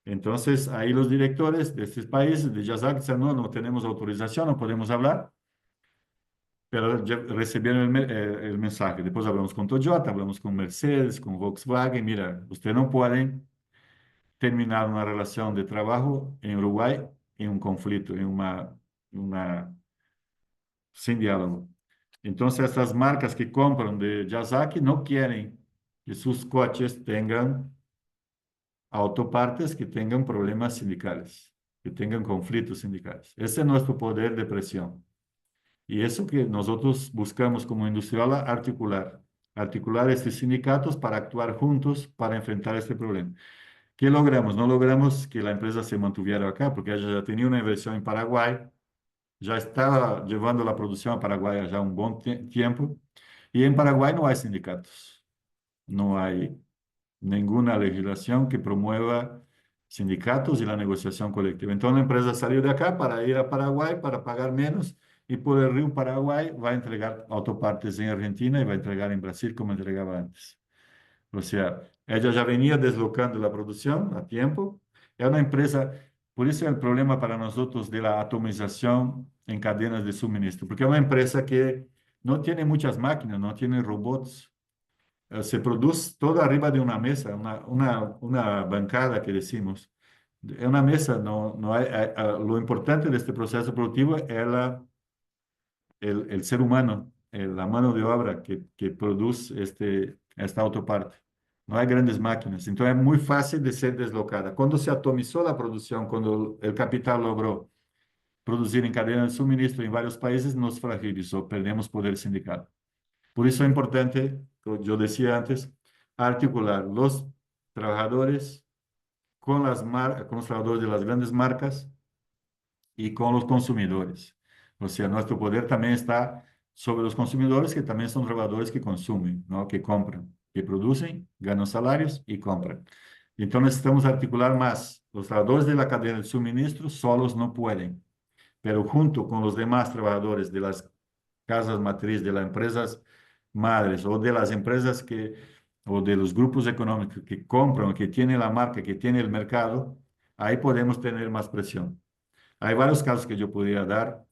Entonces, ahí los directores de estos países de Yazaki dicen, no, no tenemos autorización, no podemos hablar, pero ya recibieron el mensaje. Después hablamos con Toyota, hablamos con Mercedes, con Volkswagen. Mira, usted no puede terminar una relación de trabajo en Uruguay en un conflicto, una, sin diálogo. Entonces, estas marcas que compran de Yazaki no quieren que sus coches tengan autopartes que tengan problemas sindicales, que tengan conflictos sindicales. Ese es nuestro poder de presión. Y eso que nosotros buscamos como industrial articular estos sindicatos para actuar juntos para enfrentar este problema. ¿Qué logramos? No logramos que la empresa se mantuviera acá, porque ella ya tenía una inversión en Paraguay, ya estaba llevando la producción a Paraguay ya un buen tiempo, y en Paraguay no hay sindicatos, no hay ninguna legislación que promueva sindicatos y la negociación colectiva. Entonces la empresa salió de acá para ir a Paraguay para pagar menos y por el río Paraguay va a entregar autopartes en Argentina y va a entregar en Brasil como entregaba antes. O sea, ella ya venía deslocando la producción a tiempo. Es una empresa, por eso es el problema para nosotros de la atomización en cadenas de suministro, porque es una empresa que no tiene muchas máquinas, no tiene robots, se produce todo arriba de una mesa, una bancada que decimos. Es una mesa, no lo importante de este proceso productivo es el ser humano, la mano de obra que produce esta autoparte. No hay grandes máquinas, entonces es muy fácil de ser deslocada. Cuando se atomizó la producción, cuando el capital logró producir en cadena de suministro en varios países, nos fragilizó, perdemos poder sindical. Por eso es importante, como yo decía antes, articular los trabajadores con los trabajadores de las grandes marcas y con los consumidores. O sea, nuestro poder también está sobre los consumidores, que también son trabajadores que consumen, ¿no? Que compran, que producen, ganan salarios y compran. Entonces necesitamos articular más. Los trabajadores de la cadena de suministro solos no pueden, pero junto con los demás trabajadores de las casas matriz, de las empresas madres o de las empresas o de los grupos económicos que compran, que tienen la marca, que tienen el mercado, ahí podemos tener más presión. Hay varios casos que yo podría dar.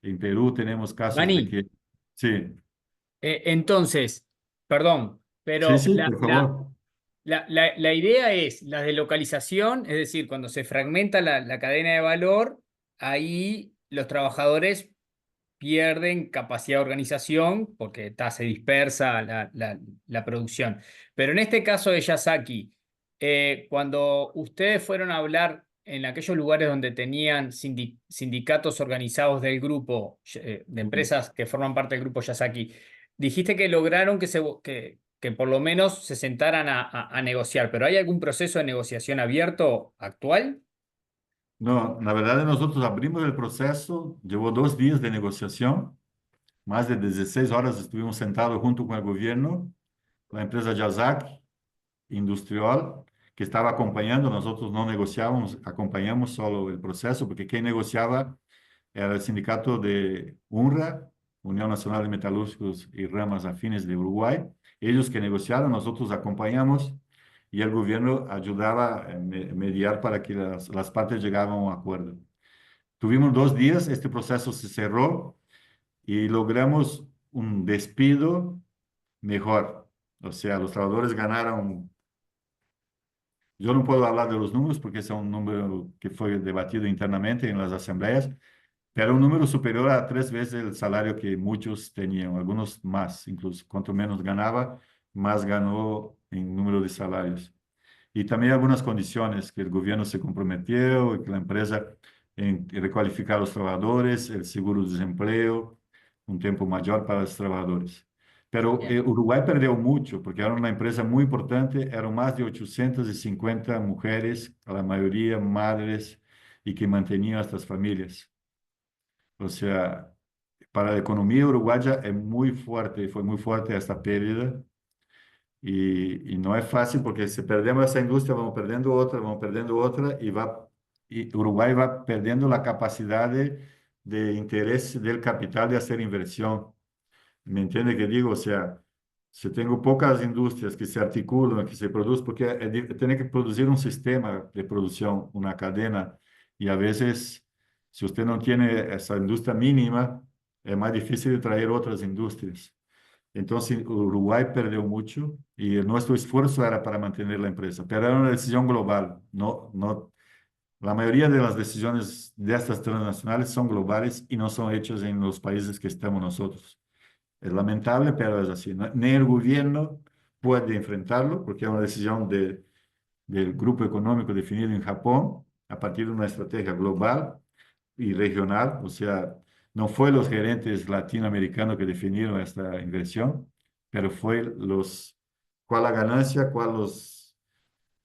En Perú tenemos casos de Dani, que, sí, entonces, perdón, sí, pero sí, por favor. la idea es la deslocalización, es decir, cuando se fragmenta la cadena de valor, ahí los trabajadores pierden capacidad de organización porque se dispersa la producción. Pero en este caso de Yasaki, cuando ustedes fueron a hablar en aquellos lugares donde tenían sindicatos organizados del grupo, de empresas que forman parte del grupo Yasaki, dijiste que lograron que por lo menos se sentaran a negociar, pero ¿hay algún proceso de negociación abierto actual? No, la verdad nosotros abrimos el proceso, llevó 2 días de negociación, más de 16 horas estuvimos sentados junto con el gobierno, la empresa Yazaki, industrial, que estaba acompañando, nosotros no negociábamos, acompañamos solo el proceso, porque quien negociaba era el sindicato de UNRA, Unión Nacional de Metalúrgicos y Ramas Afines de Uruguay. Ellos que negociaron, nosotros acompañamos y el gobierno ayudaba a mediar para que las partes llegaran a un acuerdo. Tuvimos 2 días, este proceso se cerró y logramos un despido mejor. O sea, los trabajadores ganaron. Yo no puedo hablar de los números porque ese es un número que fue debatido internamente en las asambleas, pero un número superior a 3 veces el salario que muchos tenían, algunos más, incluso. Cuanto menos ganaba, más ganó en número de salarios. Y también algunas condiciones que el gobierno se comprometió y que la empresa en recualificar a los trabajadores, el seguro de desempleo, un tiempo mayor para los trabajadores. Pero Bien. Uruguay perdió mucho porque era una empresa muy importante, eran más de 850 mujeres, a la mayoría madres, y que mantenían a estas familias. O sea, para la economía uruguaya es muy fuerte, fue muy fuerte esta pérdida. Y no es fácil porque si perdemos esa industria, vamos perdiendo otra y Uruguay va perdiendo la capacidad de interés del capital de hacer inversión. ¿Me entiende qué digo? O sea, si tengo pocas industrias que se articulan, que se producen, porque tiene que producir un sistema de producción, una cadena, y a veces, si usted no tiene esa industria mínima, es más difícil de traer otras industrias. Entonces, Uruguay perdió mucho y nuestro esfuerzo era para mantener la empresa, pero era una decisión global. La mayoría de las decisiones de estas transnacionales son globales y no son hechas en los países que estamos nosotros. Es lamentable, pero es así. Ni el gobierno puede enfrentarlo porque es una decisión del grupo económico definido en Japón a partir de una estrategia global y regional. O sea, no fue los gerentes latinoamericanos que definieron esta inversión, pero fue cuál la ganancia,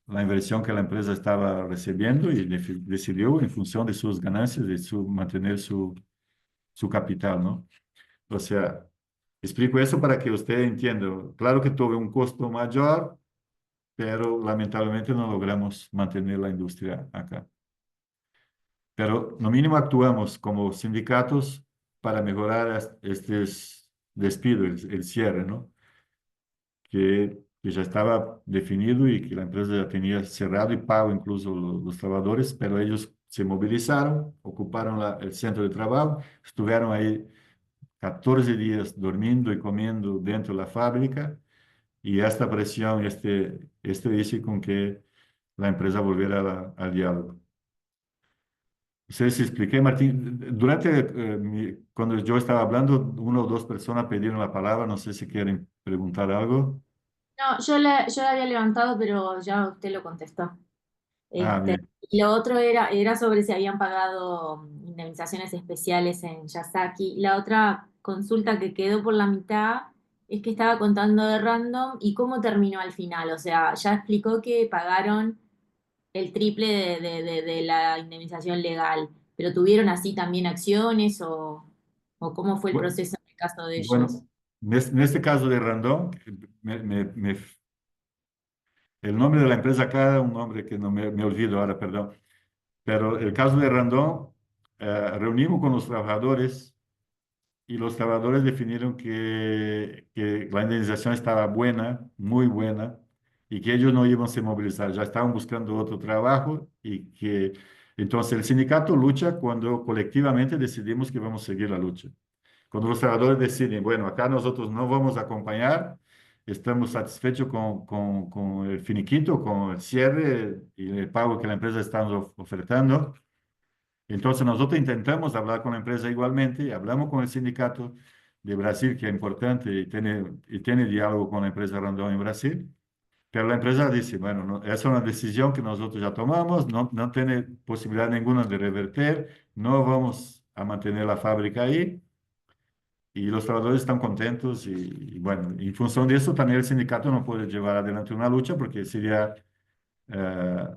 la inversión que la empresa estaba recibiendo y decidió en función de sus ganancias, mantener su capital, ¿no? O sea, explico eso para que usted entienda. Claro que tuve un costo mayor, pero lamentablemente no logramos mantener la industria acá. Pero no mínimo actuamos como sindicatos para mejorar estos despidos, el cierre, ¿no? Que ya estaba definido y que la empresa ya tenía cerrado y pago incluso los trabajadores, pero ellos se movilizaron, ocuparon el centro de trabajo, estuvieron ahí 14 días durmiendo y comiendo dentro de la fábrica y esta presión, este hizo con que la empresa volviera al diálogo. No sé si expliqué, Martín. Durante, cuando yo estaba hablando, una o dos personas pidieron la palabra. No sé si quieren preguntar algo. No, yo la había levantado, pero ya usted lo contestó. Ah, Este, bien. y lo otro era sobre si habían pagado indemnizaciones especiales en Yasaki. La otra consulta que quedó por la mitad es que estaba contando de Random y cómo terminó al final. O sea, ya explicó que pagaron el triple de la indemnización legal, pero ¿tuvieron así también acciones o cómo fue el Bu- proceso en el caso de ellos? Bueno, en este caso de Randón, el nombre de la empresa acá, un nombre que no me olvido ahora, perdón. Pero el caso de Randón, reunimos con los trabajadores y los trabajadores definieron que la indemnización estaba buena, muy buena, y que ellos no iban a se movilizar, ya estaban buscando otro trabajo y que entonces el sindicato lucha cuando colectivamente decidimos que vamos a seguir la lucha. Cuando los trabajadores deciden, bueno, acá nosotros no vamos a acompañar, estamos satisfechos con el finiquito, con el cierre y el pago que la empresa está ofertando. Entonces nosotros intentamos hablar con la empresa igualmente, hablamos con el sindicato de Brasil, que es importante y tiene diálogo con la empresa Randon en Brasil, pero la empresa dice, bueno, esa es una decisión que nosotros ya tomamos, no tiene posibilidad ninguna de reverter, no vamos a mantener la fábrica ahí y los trabajadores están contentos y bueno, en función de eso también el sindicato no puede llevar adelante una lucha porque sería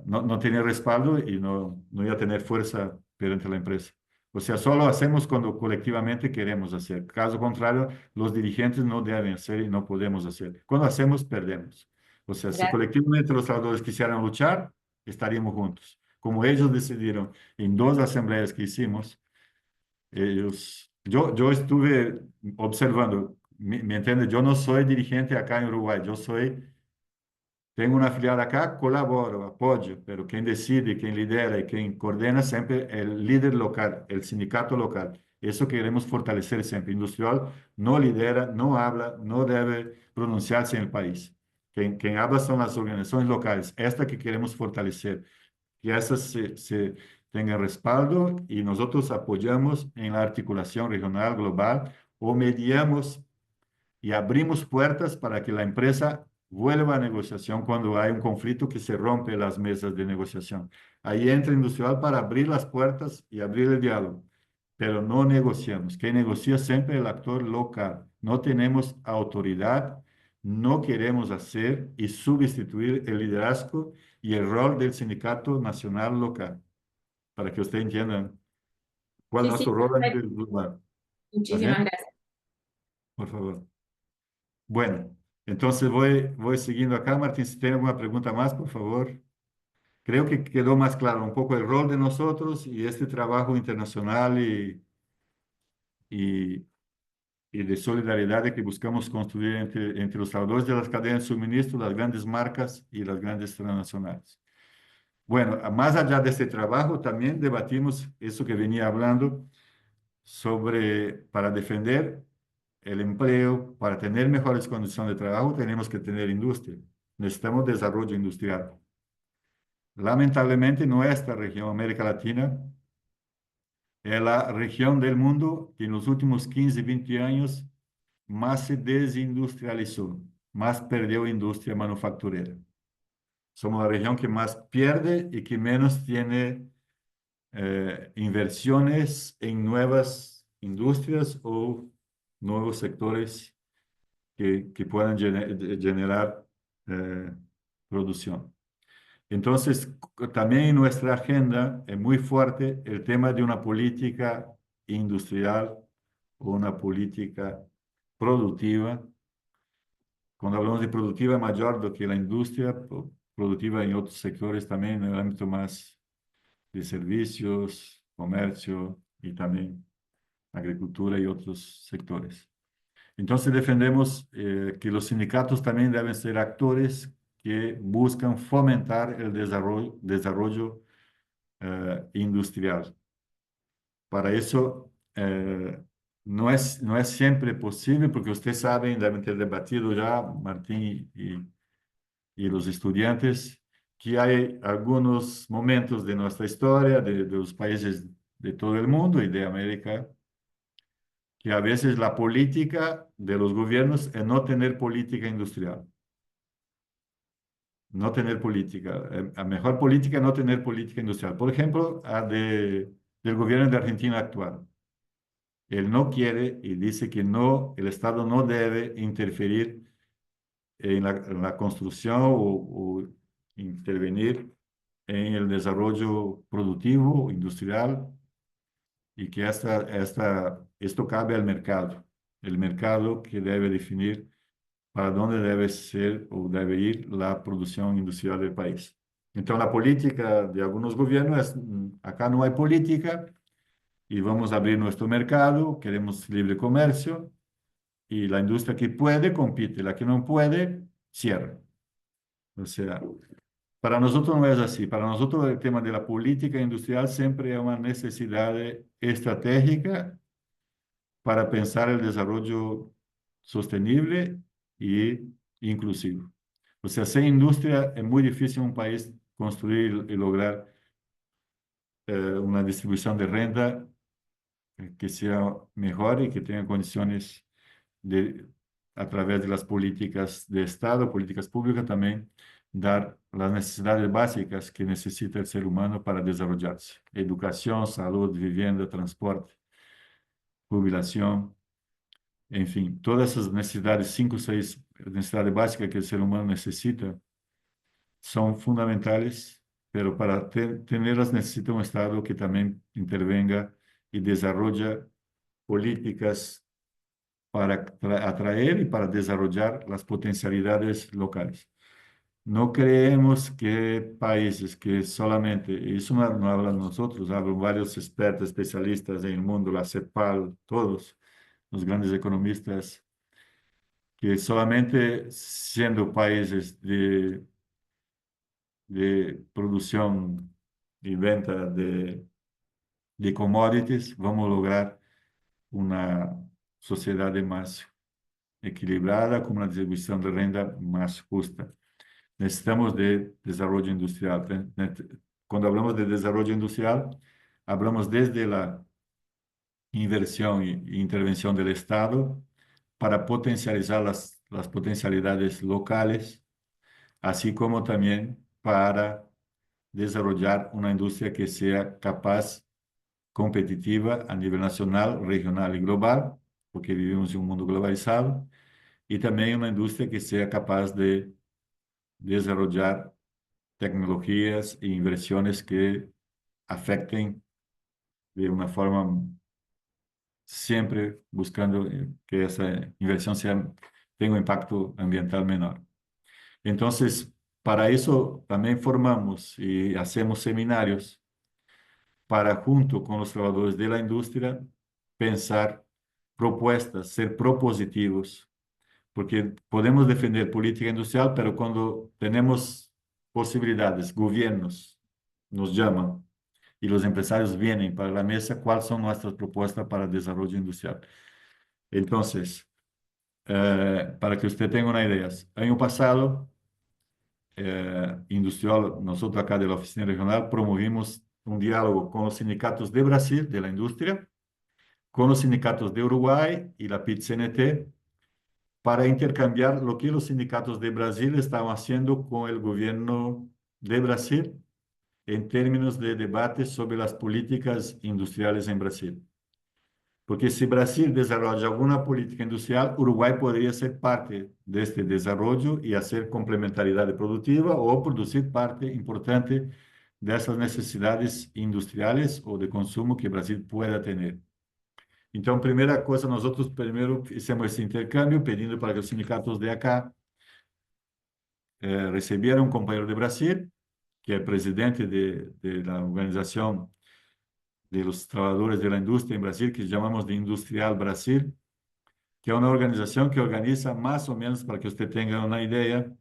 no tiene respaldo y no iba a tener fuerza perante la empresa. O sea, solo hacemos cuando colectivamente queremos hacer. Caso contrario, los dirigentes no deben hacer y no podemos hacer. Cuando hacemos, perdemos. O sea, si Gracias. colectivamente los trabajadores quisieran luchar, estaríamos juntos. Como ellos decidieron en dos asambleas que hicimos, yo estuve observando, ¿me entiendes? Yo no soy dirigente acá en Uruguay, tengo una filial acá, colaboro, apoyo, pero quien decide, quien lidera y quien coordena siempre el líder local, el sindicato local. Eso queremos fortalecer siempre. Industrial no lidera, no habla, no debe pronunciarse en el país. Quien habla son las organizaciones locales. Esta que queremos fortalecer, que estas se tengan respaldo y nosotros apoyamos en la articulación regional, global, o mediamos y abrimos puertas para que la empresa vuelva a negociación cuando hay un conflicto que se rompe las mesas de negociación. Ahí entra Industrial para abrir las puertas y abrir el diálogo, pero no negociamos. Quien negocia siempre el actor local. No tenemos autoridad, no queremos hacer y sustituir el liderazgo y el rol del sindicato nacional local, para que ustedes entiendan cuál es Sí, sí, nuestro rol a perfecto. nivel global. ¿Está Muchísimas bien? gracias. Por favor. Bueno, entonces voy siguiendo acá. Martín, si tiene alguna pregunta más, por favor. Creo que quedó más claro un poco el rol de nosotros y este trabajo internacional y y de solidaridad que buscamos construir entre los trabajadores de las cadenas de suministro, las grandes marcas y las grandes transnacionales. Bueno, más allá de este trabajo, también debatimos eso que venía hablando sobre, para defender el empleo, para tener mejores condiciones de trabajo, tenemos que tener industria. Necesitamos desarrollo industrial. Lamentablemente, nuestra región, América Latina, es la región del mundo que en los últimos 15, 20 años más se desindustrializó, más perdió industria manufacturera. Somos la región que más pierde y que menos tiene inversiones en nuevas industrias o nuevos sectores que puedan generar producción. Entonces, también en nuestra agenda es muy fuerte el tema de una política industrial o una política productiva. Cuando hablamos de productiva, mayor do que la industria, productiva en otros sectores también, en el ámbito más de servicios, comercio y también agricultura y otros sectores. Entonces defendemos que los sindicatos también deben ser actores que buscan fomentar el desarrollo industrial. Para eso no es siempre posible, porque ustedes saben, deben ter debatido ya, Martín y los estudiantes, que hay algunos momentos de nuestra historia, de los países de todo el mundo y de América, que a veces la política de los gobiernos es no tener política industrial. No tener política. La mejor política es no tener política industrial. Por ejemplo, del gobierno de Argentina actual. Él no quiere y dice que no, el Estado no debe interferir en la construcción o intervenir en el desarrollo productivo, industrial, y que esto cabe al mercado. El mercado que debe definir para dónde debe ser o debe ir la producción industrial del país. Entonces, la política de algunos gobiernos es, acá no hay política y vamos a abrir nuestro mercado, queremos libre comercio y la industria que puede compite, la que no puede, cierra. O sea, para nosotros no es así. Para nosotros el tema de la política industrial siempre es una necesidad estratégica para pensar el desarrollo sostenible y inclusivo. O sea, sin industria es muy difícil un país construir y lograr una distribución de renta que sea mejor y que tenga condiciones de, a través de las políticas de Estado, políticas públicas, también dar las necesidades básicas que necesita el ser humano para desarrollarse. Educación, salud, vivienda, transporte, jubilación, en fin, todas esas necesidades, 5 o 6 necesidades básicas que el ser humano necesita, son fundamentales, pero para tenerlas necesita un Estado que también intervenga y desarrolla políticas para atraer y para desarrollar las potencialidades locales. No creemos que países que solamente, y eso no hablan nosotros, hablan varios expertos, especialistas en el mundo, la CEPAL, todos los grandes economistas, que solamente siendo países de producción y venta de commodities, vamos a lograr una sociedad más equilibrada, con una distribución de renta más justa. Necesitamos de desarrollo industrial. Cuando hablamos de desarrollo industrial, hablamos desde la inversión e intervención del Estado para potencializar las potencialidades locales, así como también para desarrollar una industria que sea capaz, competitiva a nivel nacional, regional y global, porque vivimos en un mundo globalizado, y también una industria que sea capaz de desarrollar tecnologías e inversiones que afecten de una forma siempre buscando que esa inversión tenga un impacto ambiental menor. Entonces, para eso también formamos y hacemos seminarios para, junto con los trabajadores de la industria, pensar propuestas, ser propositivos, porque podemos defender política industrial, pero cuando tenemos posibilidades, gobiernos nos llaman y los empresarios vienen para la mesa, ¿cuáles son nuestras propuestas para el desarrollo industrial? Entonces, para que usted tenga una idea, año pasado, industrial, nosotros acá de la oficina regional promovimos un diálogo con los sindicatos de Brasil, de la industria, con los sindicatos de Uruguay y la PIT-CNT, para intercambiar lo que los sindicatos de Brasil estaban haciendo con el gobierno de Brasil en términos de debate sobre las políticas industriales en Brasil. Porque si Brasil desarrolla alguna política industrial, Uruguay podría ser parte de este desarrollo y hacer complementariedad productiva o producir parte importante de esas necesidades industriales o de consumo que Brasil pueda tener. Então, primeira coisa, nós outros primeiro fizemos esse intercâmbio, pedindo para que os sindicatos de acá recebieran um companheiro de Brasil, que é presidente de la organização de los trabajadores de la industria en Brasil, que chamamos de Industrial Brasil, que é uma organização que organiza mais ou menos, para que você tenha uma ideia,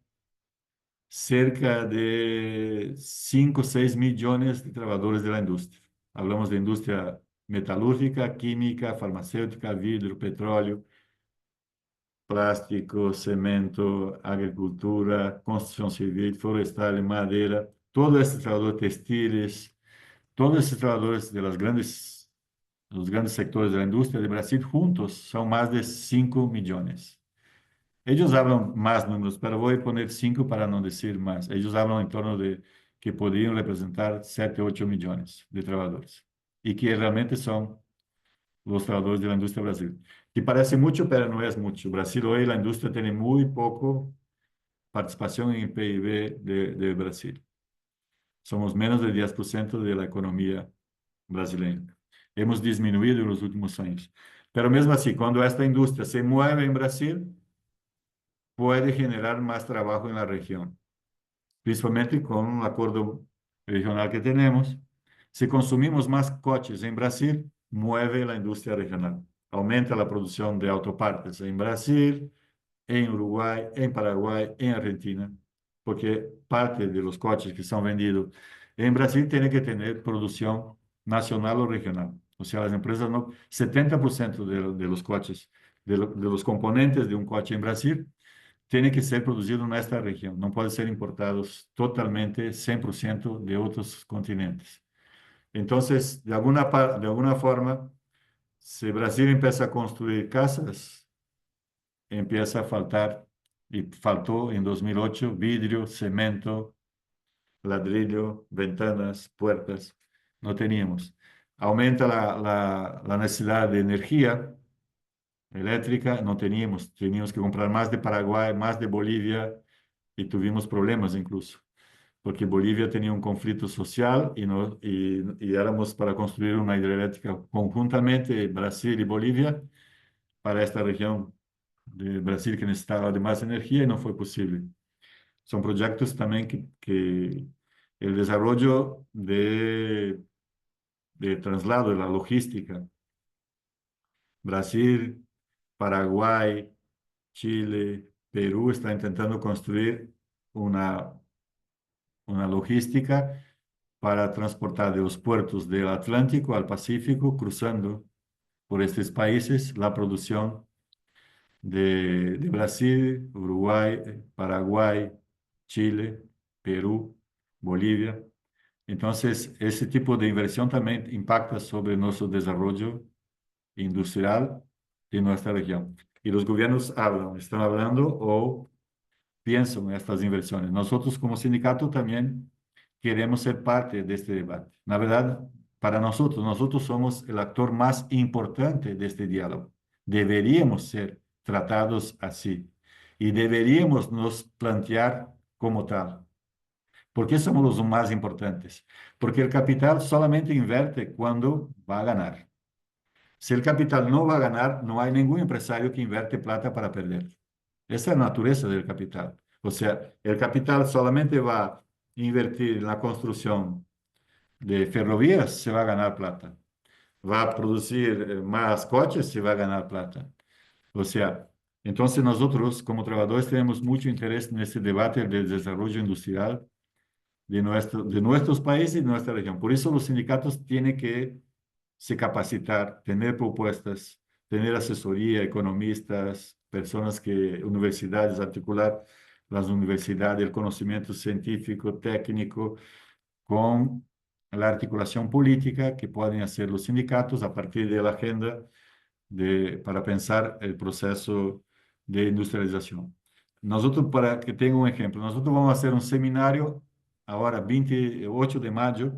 cerca de 5, 6 millones de trabajadores de la industria. Hablamos de indústria metalúrgica, química, farmacêutica, vidro, petróleo, plástico, cemento, agricultura, construção civil, florestal, madeira, todos esses trabalhadores textiles, todos esses trabalhadores de los grandes sectores de la industria de Brasil juntos são mais de 5 millones. Ellos hablan más números, pero voy a poner 5 para no decir más. Ellos hablan en torno de que podrían representar 7, 8 millones de trabajadores y que realmente son los trabajadores de la industria de Brasil. Que parece mucho, pero no es mucho. Brasil hoy la industria tiene muy poco participación en el PIB de Brasil. Somos menos del 10% de la economía brasileña. Hemos disminuido en los últimos años. Pero mesmo así, cuando esta industria se mueve en Brasil, puede generar más trabajo en la región, principalmente con un acuerdo regional que tenemos. Si consumimos más coches en Brasil, mueve la industria regional, aumenta la producción de autopartes en Brasil, en Uruguay, en Paraguay, en Argentina, porque parte de los coches que son vendidos en Brasil tienen que tener producción nacional o regional. O sea, las empresas no, 70% de los coches, de los componentes de un coche en Brasil, tiene que ser producido en esta región, no pueden ser importados totalmente, 100% de otros continentes. Entonces, de alguna forma, si Brasil empieza a construir casas, empieza a faltar, y faltó en 2008, vidrio, cemento, ladrillo, ventanas, puertas, no teníamos. Aumenta la necesidad de energía eléctrica, no teníamos que comprar más de Paraguay, más de Bolivia, y tuvimos problemas incluso, porque Bolivia tenía un conflicto social y éramos para construir una hidroeléctrica conjuntamente, Brasil y Bolivia, para esta región de Brasil que necesitaba de más energía y no fue posible. Son proyectos también que el desarrollo de traslado, de la logística, Brasil, Paraguay, Chile, Perú está intentando construir una logística para transportar de los puertos del Atlántico al Pacífico, cruzando por estos países la producción de Brasil, Uruguay, Paraguay, Chile, Perú, Bolivia. Entonces, ese tipo de inversión también impacta sobre nuestro desarrollo industrial de nuestra región. Y los gobiernos están hablando o piensan en estas inversiones. Nosotros como sindicato también queremos ser parte de este debate. La verdad, para nosotros somos el actor más importante de este diálogo. Deberíamos ser tratados así y deberíamos nos plantear como tal. ¿Por qué somos los más importantes? Porque el capital solamente invierte cuando va a ganar. Si el capital no va a ganar, no hay ningún empresario que invierte plata para perder. Esa es la naturaleza del capital. O sea, el capital solamente va a invertir en la construcción de ferrovías, se va a ganar plata. va a producir más coches y va a ganar plata. O sea, entonces nosotros como trabajadores tenemos mucho interés en este debate del desarrollo industrial de nuestros países y de nuestra región. Por eso los sindicatos tienen que se capacitar, tener propuestas, tener asesoría, economistas, personas que, universidades, articular las universidades, el conocimiento científico, técnico, con la articulación política que pueden hacer los sindicatos a partir de la agenda para pensar el proceso de industrialización. Nosotros, para que tenga un ejemplo, nosotros vamos a hacer un seminario ahora 28 de mayo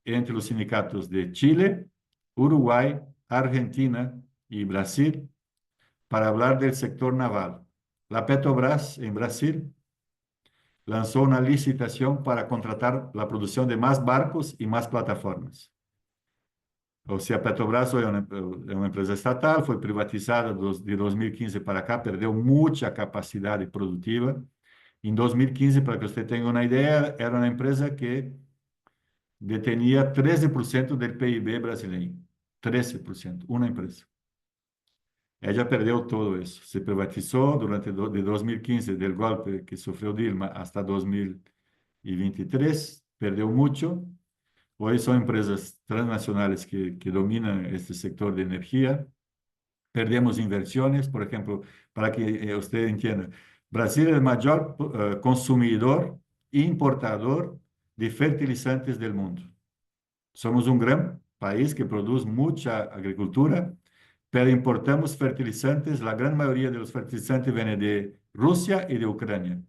entre los sindicatos de Chile, Uruguay, Argentina y Brasil para hablar del sector naval. La Petrobras en Brasil lanzó una licitación para contratar la producción de más barcos y más plataformas. O sea, Petrobras é uma empresa estatal, foi privatizada de 2015 para cá, perdeu muita capacidade produtiva. Em 2015, para que você tenha uma ideia, era uma empresa que detenía 13% del PIB brasileño. 13%, una empresa. Ella perdió todo eso. Se privatizó de 2015, del golpe que sufrió Dilma, hasta 2023. Perdió mucho. Hoy son empresas transnacionales que dominan este sector de energía. Perdemos inversiones, por ejemplo, para que usted entienda. Brasil es el mayor consumidor e importador de fertilizantes del mundo. Somos un gran país que produce mucha agricultura, pero importamos fertilizantes. La gran mayoría de los fertilizantes viene de Rusia y de Ucrania.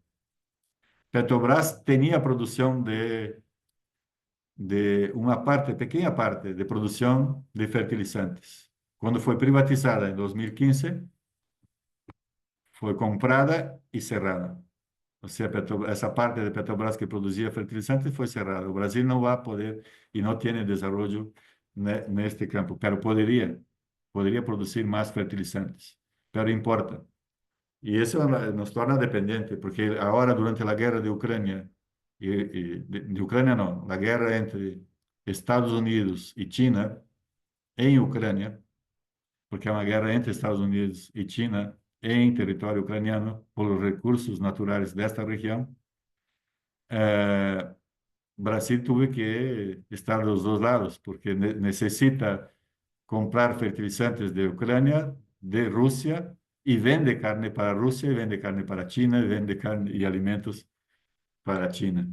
Petrobras tenía producción de una parte, pequeña parte, de producción de fertilizantes. Cuando fue privatizada en 2015, fue comprada y cerrada. O sea, esa parte de Petrobras que producía fertilizantes fue cerrada. Brasil no va a poder y no tiene desarrollo en este campo, pero podría producir más fertilizantes, pero importa. Y eso nos torna dependientes, porque ahora durante la guerra de Ucrania, de Ucrania no, la guerra entre Estados Unidos y China en Ucrania, porque hay una guerra entre Estados Unidos y China en territorio ucraniano por los recursos naturales de esta región, Brasil tuvo que estar de los dos lados, porque necesita comprar fertilizantes de Ucrania, de Rusia, y vende carne para Rusia, y vende carne para China, y vende carne y alimentos para China.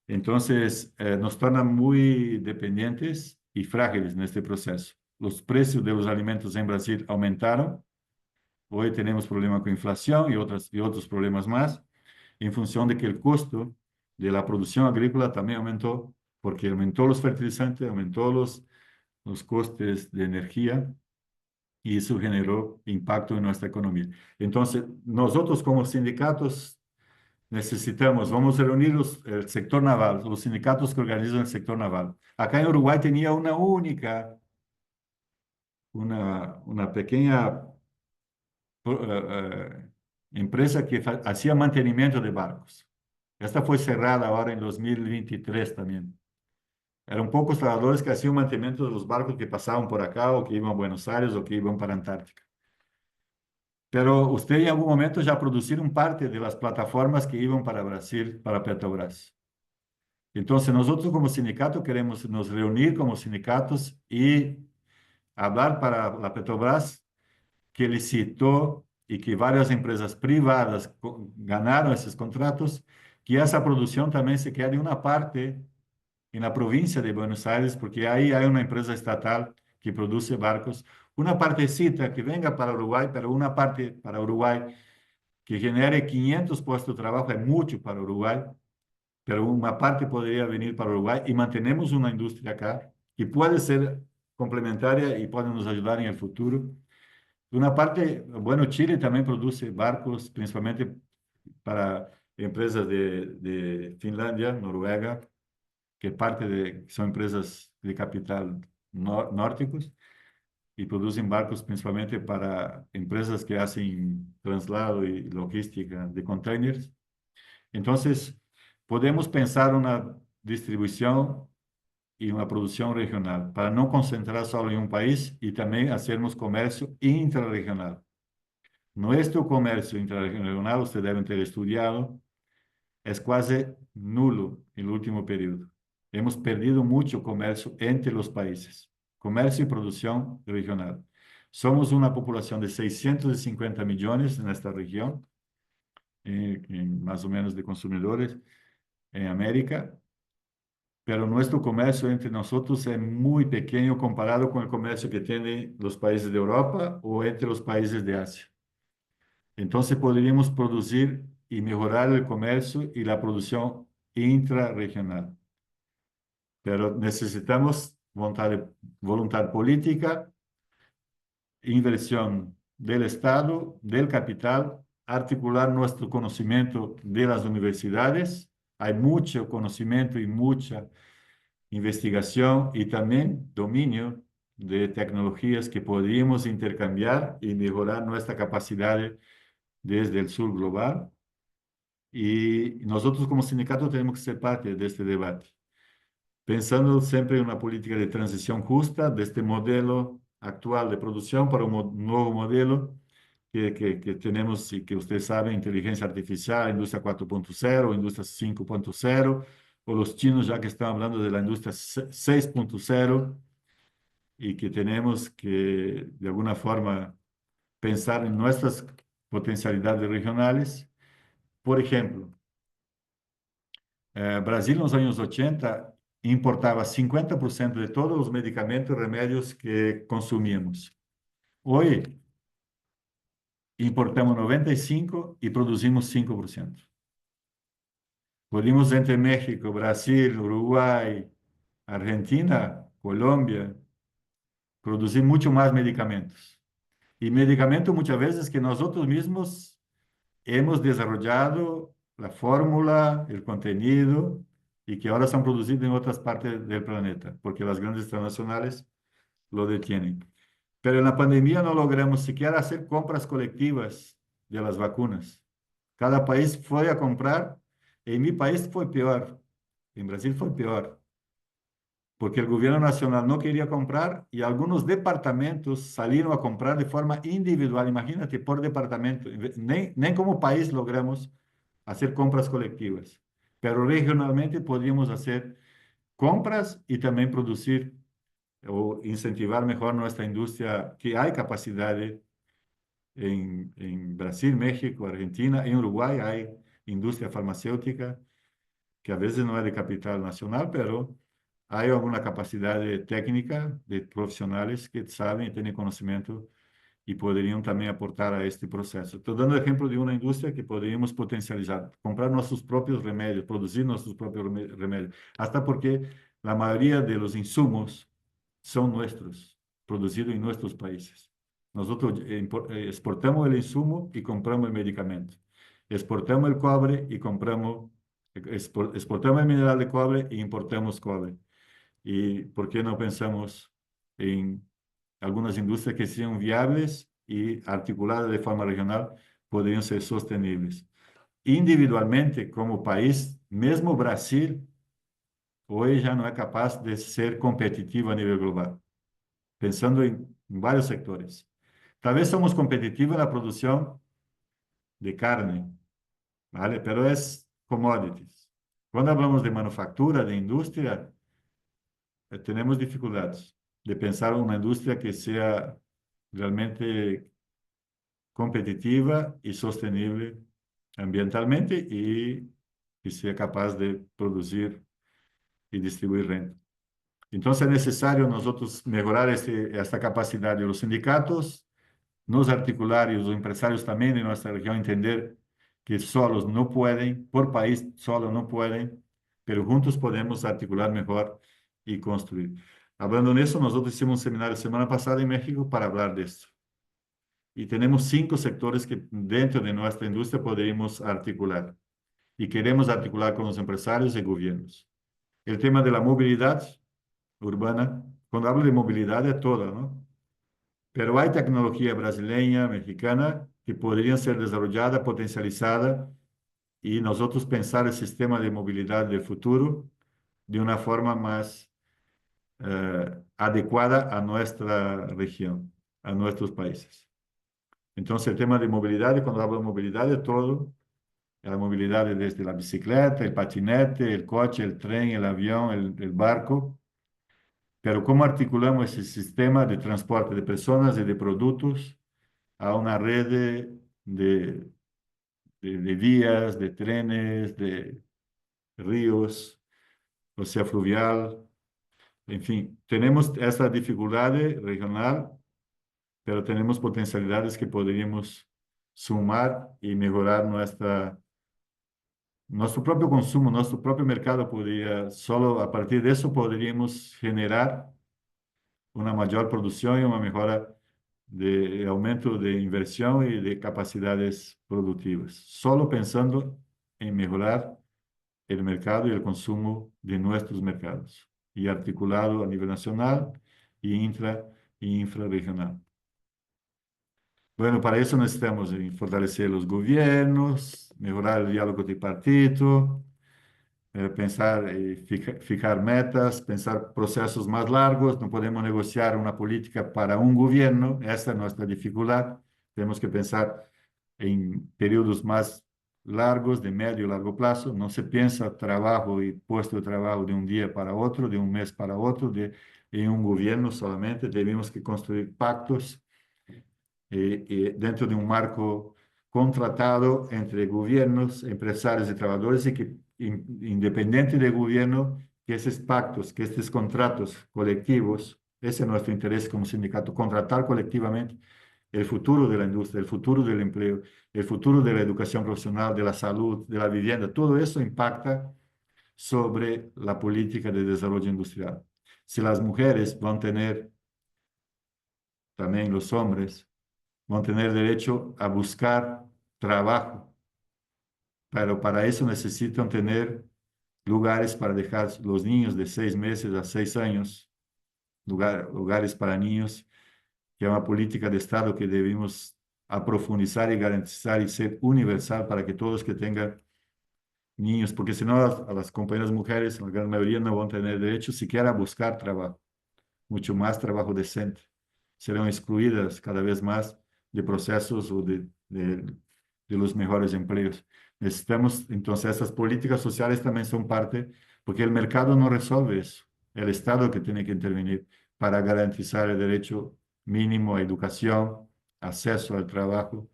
Entonces, nos torna muy dependientes y frágiles en este proceso. Los precios de los alimentos en Brasil aumentaron. Hoy tenemos problemas con inflación y otros problemas más, en función de que el costo de la producción agrícola también aumentó, porque aumentó los fertilizantes, aumentó los costes de energía, y eso generó impacto en nuestra economía. Entonces, nosotros como sindicatos vamos a reunir el sector naval, los sindicatos que organizan el sector naval. Acá en Uruguay tenía una pequeña empresa que hacía mantenimiento de barcos. Esta fue cerrada ahora en 2023 también. Eran pocos trabajadores que hacían mantenimiento de los barcos que pasaban por acá o que iban a Buenos Aires o que iban para Antártica. Pero usted en algún momento ya produjeron parte de las plataformas que iban para Brasil, para Petrobras. Entonces nosotros como sindicato queremos nos reunir como sindicatos y hablar para la Petrobras que licitó y que varias empresas privadas ganaron esos contratos, que esa producción también se quede una parte en la provincia de Buenos Aires, porque ahí hay una empresa estatal que produce barcos, una partecita que venga para Uruguay, pero una parte para Uruguay que genere 500 puestos de trabajo, es mucho para Uruguay, pero una parte podría venir para Uruguay y mantenemos una industria acá que puede ser complementaria y puede nos ayudar en el futuro. Una parte, bueno, Chile también produce barcos, principalmente para empresas de Finlandia, Noruega, que son empresas de capital nórdicos y producen barcos principalmente para empresas que hacen traslado y logística de containers. Entonces, podemos pensar una distribución y una producción regional, para no concentrar solo en un país y también hacernos comercio intrarregional. Nuestro comercio intrarregional, ustedes deben ter estudiado, es casi nulo en el último periodo. Hemos perdido mucho comercio entre los países, comercio y producción regional. Somos una población de 650 millones en esta región, más o menos de consumidores en América, pero nuestro comercio entre nosotros es muy pequeño comparado con el comercio que tienen los países de Europa o entre los países de Asia. Entonces podríamos producir y mejorar el comercio y la producción intrarregional. Pero necesitamos voluntad política, inversión del Estado, del capital, articular nuestro conocimiento de las universidades. Hay mucho conocimiento y mucha investigación y también dominio de tecnologías que podríamos intercambiar y mejorar nuestra capacidad desde el sur global. Y nosotros como sindicato tenemos que ser parte de este debate, pensando siempre en una política de transición justa de este modelo actual de producción para un nuevo modelo que tenemos y que ustedes saben, inteligencia artificial, industria 4.0, industria 5.0, o los chinos ya que están hablando de la industria 6.0 y que tenemos que de alguna forma pensar en nuestras potencialidades regionales. Por ejemplo, Brasil en los años 80 importaba 50% de todos los medicamentos y remedios que consumíamos. Hoy importamos 95% y producimos 5%. Podemos entre México, Brasil, Uruguay, Argentina, Colombia, producir mucho más medicamentos. Y medicamentos muchas veces que nosotros mismos hemos desarrollado la fórmula, el contenido, y que ahora son producidos en otras partes del planeta, porque las grandes transnacionales lo detienen. Pero en la pandemia no logramos siquiera hacer compras colectivas de las vacunas. Cada país fue a comprar. En mi país fue peor. En Brasil fue peor. Porque el gobierno nacional no quería comprar y algunos departamentos salieron a comprar de forma individual. Imagínate, por departamento. Ni como país logramos hacer compras colectivas. Pero regionalmente podríamos hacer compras y también producir o incentivar mejor nuestra industria, que hay capacidad en Brasil, México, Argentina, en Uruguay hay industria farmacéutica, que a veces no es de capital nacional, pero hay alguna capacidad técnica de profesionales que saben y tienen conocimiento y podrían también aportar a este proceso. Estoy dando ejemplo de una industria que podríamos potencializar, comprar nuestros propios remedios, producir nuestros propios remedios, hasta porque la mayoría de los insumos son nuestros, producidos en nuestros países. Nosotros exportamos el insumo y compramos el medicamento. Exportamos el cobre y compramos, exportamos el mineral de cobre e importamos cobre. ¿Y por qué no pensamos en algunas industrias que sean viables y articuladas de forma regional podrían ser sostenibles? Individualmente, como país, mesmo Brasil, hoy ya no es capaz de ser competitivo a nivel global, pensando en varios sectores. Tal vez somos competitivos en la producción de carne, ¿vale? Pero es commodities. Cuando hablamos de manufactura, de industria, tenemos dificultades de pensar en una industria que sea realmente competitiva y sostenible ambientalmente y que sea capaz de producir y distribuir renta. Entonces es necesario nosotros mejorar esta capacidad de los sindicatos, nos articular y los empresarios también de nuestra región entender que solos no pueden, por país solo no pueden, pero juntos podemos articular mejor y construir. Hablando de eso, nosotros hicimos un seminario semana pasada en México para hablar de esto. Y tenemos 5 sectores que dentro de nuestra industria podríamos articular. Y queremos articular con los empresarios y gobiernos. El tema de la movilidad urbana, cuando hablo de movilidad es toda, ¿no? Pero hay tecnología brasileña, mexicana, que podrían ser desarrollada, potencializada, y nosotros pensar el sistema de movilidad del futuro de una forma más adecuada a nuestra región, a nuestros países. Entonces, el tema de movilidad, cuando hablo de movilidad, de todo, la movilidad desde la bicicleta, el patinete, el coche, el tren, el avión, el barco, pero cómo articulamos ese sistema de transporte de personas y de productos a una red de vías, de trenes, de ríos, o sea, fluvial. En fin, tenemos esa dificultad regional, pero tenemos potencialidades que podríamos sumar y mejorar nuestro propio consumo, nuestro propio mercado podría, solo a partir de eso podríamos generar una mayor producción y una mejora de aumento de inversión y de capacidades productivas, solo pensando en mejorar el mercado y el consumo de nuestros mercados, y articulado a nivel nacional y y infrarregional. Bueno, para eso necesitamos fortalecer los gobiernos, mejorar el diálogo tripartito, pensar y fijar metas, pensar procesos más largos. No podemos negociar una política para un gobierno, esa es nuestra dificultad. Tenemos que pensar en periodos más largos, de medio y largo plazo. No se piensa trabajo y puesto de trabajo de un día para otro, de un mes para otro, en un gobierno solamente. Debemos que construir pactos dentro de un marco contratado entre gobiernos, empresarios y trabajadores, y que independiente del gobierno, que esos pactos, que estos contratos colectivos, ese es nuestro interés como sindicato, contratar colectivamente el futuro de la industria, el futuro del empleo, el futuro de la educación profesional, de la salud, de la vivienda. Todo eso impacta sobre la política de desarrollo industrial. Si las mujeres van a tener, también los hombres, van a tener derecho a buscar trabajo, pero para eso necesitan tener lugares para dejar los niños de 6 meses a 6 años, lugares para niños, que es una política de Estado que debemos aprofundizar y garantizar y ser universal para que todos que tengan niños, porque si no a las compañeras mujeres, la gran mayoría no van a tener derecho siquiera a buscar trabajo, mucho más trabajo decente. Serán excluidas cada vez más de procesos o de los mejores empleos. Necesitamos, entonces, estas políticas sociales también son parte, porque el mercado no resuelve eso. El Estado que tiene que intervenir para garantizar el derecho mínimo a educación, acceso al trabajo,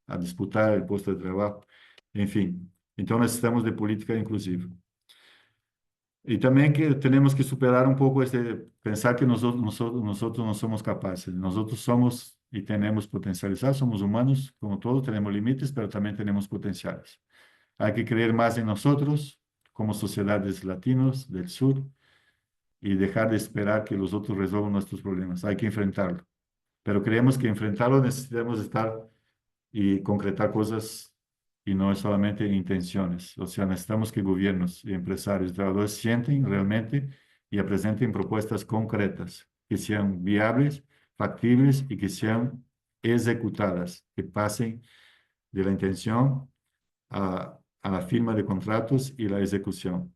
a disputar el puesto de trabajo, en fin. Entonces necesitamos de política inclusiva. Y también que tenemos que superar un poco pensar que nosotros no somos capaces. Nosotros somos y tenemos potencialidad, somos humanos, como todos, tenemos límites, pero también tenemos potenciales. Hay que creer más en nosotros como sociedades latinos del sur y dejar de esperar que los otros resuelvan nuestros problemas. Hay que enfrentarlo. Pero creemos que enfrentarlo necesitamos estar y concretar cosas y no es solamente intenciones. O sea, necesitamos que gobiernos y empresarios y trabajadores sienten realmente y presenten propuestas concretas que sean viables, factibles y que sean ejecutadas, que pasen de la intención a la firma de contratos y la ejecución.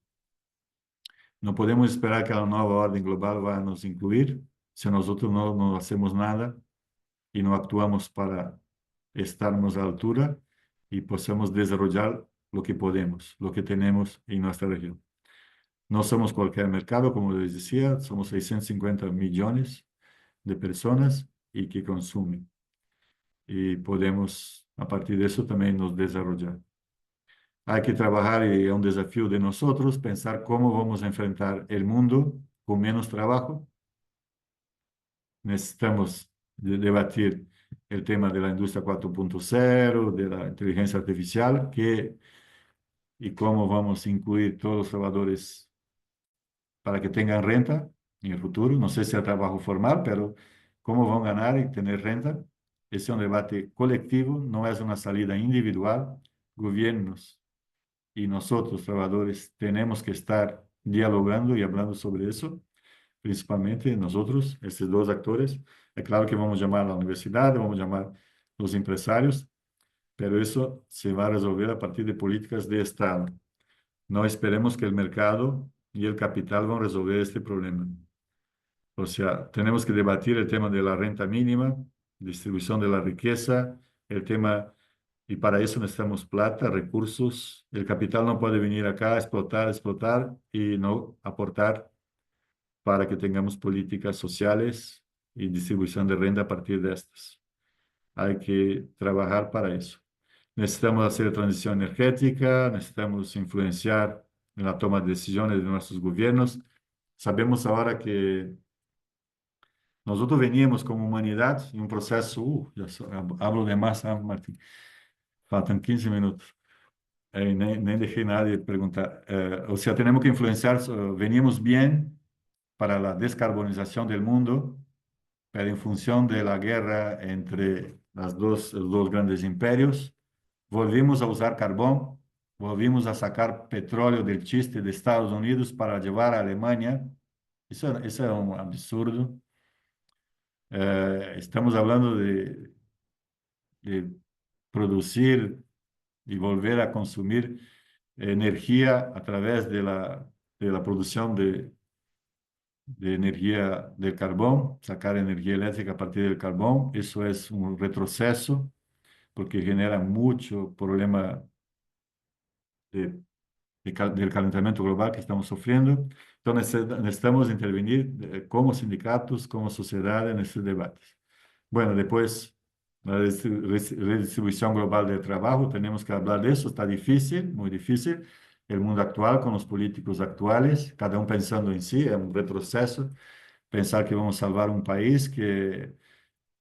No podemos esperar que la nueva orden global vaya a nos incluir si nosotros no hacemos nada y no actuamos para estarmos a la altura y podamos desarrollar lo que podemos, lo que tenemos en nuestra región. No somos cualquier mercado, como les decía, somos 650 millones de personas y que consumen. Y podemos, a partir de eso, también nos desarrollar. Hay que trabajar y es un desafío de nosotros pensar cómo vamos a enfrentar el mundo con menos trabajo. Necesitamos debatir el tema de la industria 4.0, de la inteligencia artificial, y cómo vamos a incluir todos los trabajadores para que tengan renta en el futuro. No sé si el trabajo formal, pero cómo van a ganar y tener renta. Ese es un debate colectivo, no es una salida individual. Gobiernos y nosotros, trabajadores, tenemos que estar dialogando y hablando sobre eso, principalmente nosotros, estos dos actores. Es claro que vamos a llamar a la universidad, vamos a llamar a los empresarios, pero eso se va a resolver a partir de políticas de Estado. No esperemos que el mercado y el capital van a resolver este problema. O sea, tenemos que debatir el tema de la renta mínima, distribución de la riqueza, el tema, y para eso necesitamos plata, recursos. El capital no puede venir acá a explotar, explotar y no aportar para que tengamos políticas sociales y distribución de renta a partir de estas. Hay que trabajar para eso. Necesitamos hacer transición energética, necesitamos influenciar en la toma de decisiones de nuestros gobiernos. Sabemos ahora que nosotros veníamos como humanidad en un proceso, hablo de más, Martín, faltan 15 minutos. Nem dejé nadie preguntar. O sea, tenemos que influenciar, veníamos bien para la descarbonización del mundo, pero en función de la guerra entre los dos grandes imperios, volvimos a usar carbón, volvimos a sacar petróleo del chiste de Estados Unidos para llevar a Alemania. Eso es un absurdo. Estamos hablando de producir y volver a consumir energía a través de la producción de energía del carbón, sacar energía eléctrica a partir del carbón. Eso es un retroceso porque genera mucho problema del calentamiento global que estamos sufriendo. Entonces, necesitamos intervenir como sindicatos, como sociedad en estos debates. Bueno, después, la redistribución global del trabajo, tenemos que hablar de eso, está difícil, muy difícil. El mundo actual, con los políticos actuales, cada uno pensando en sí, es un retroceso. Pensar que vamos a salvar un país, que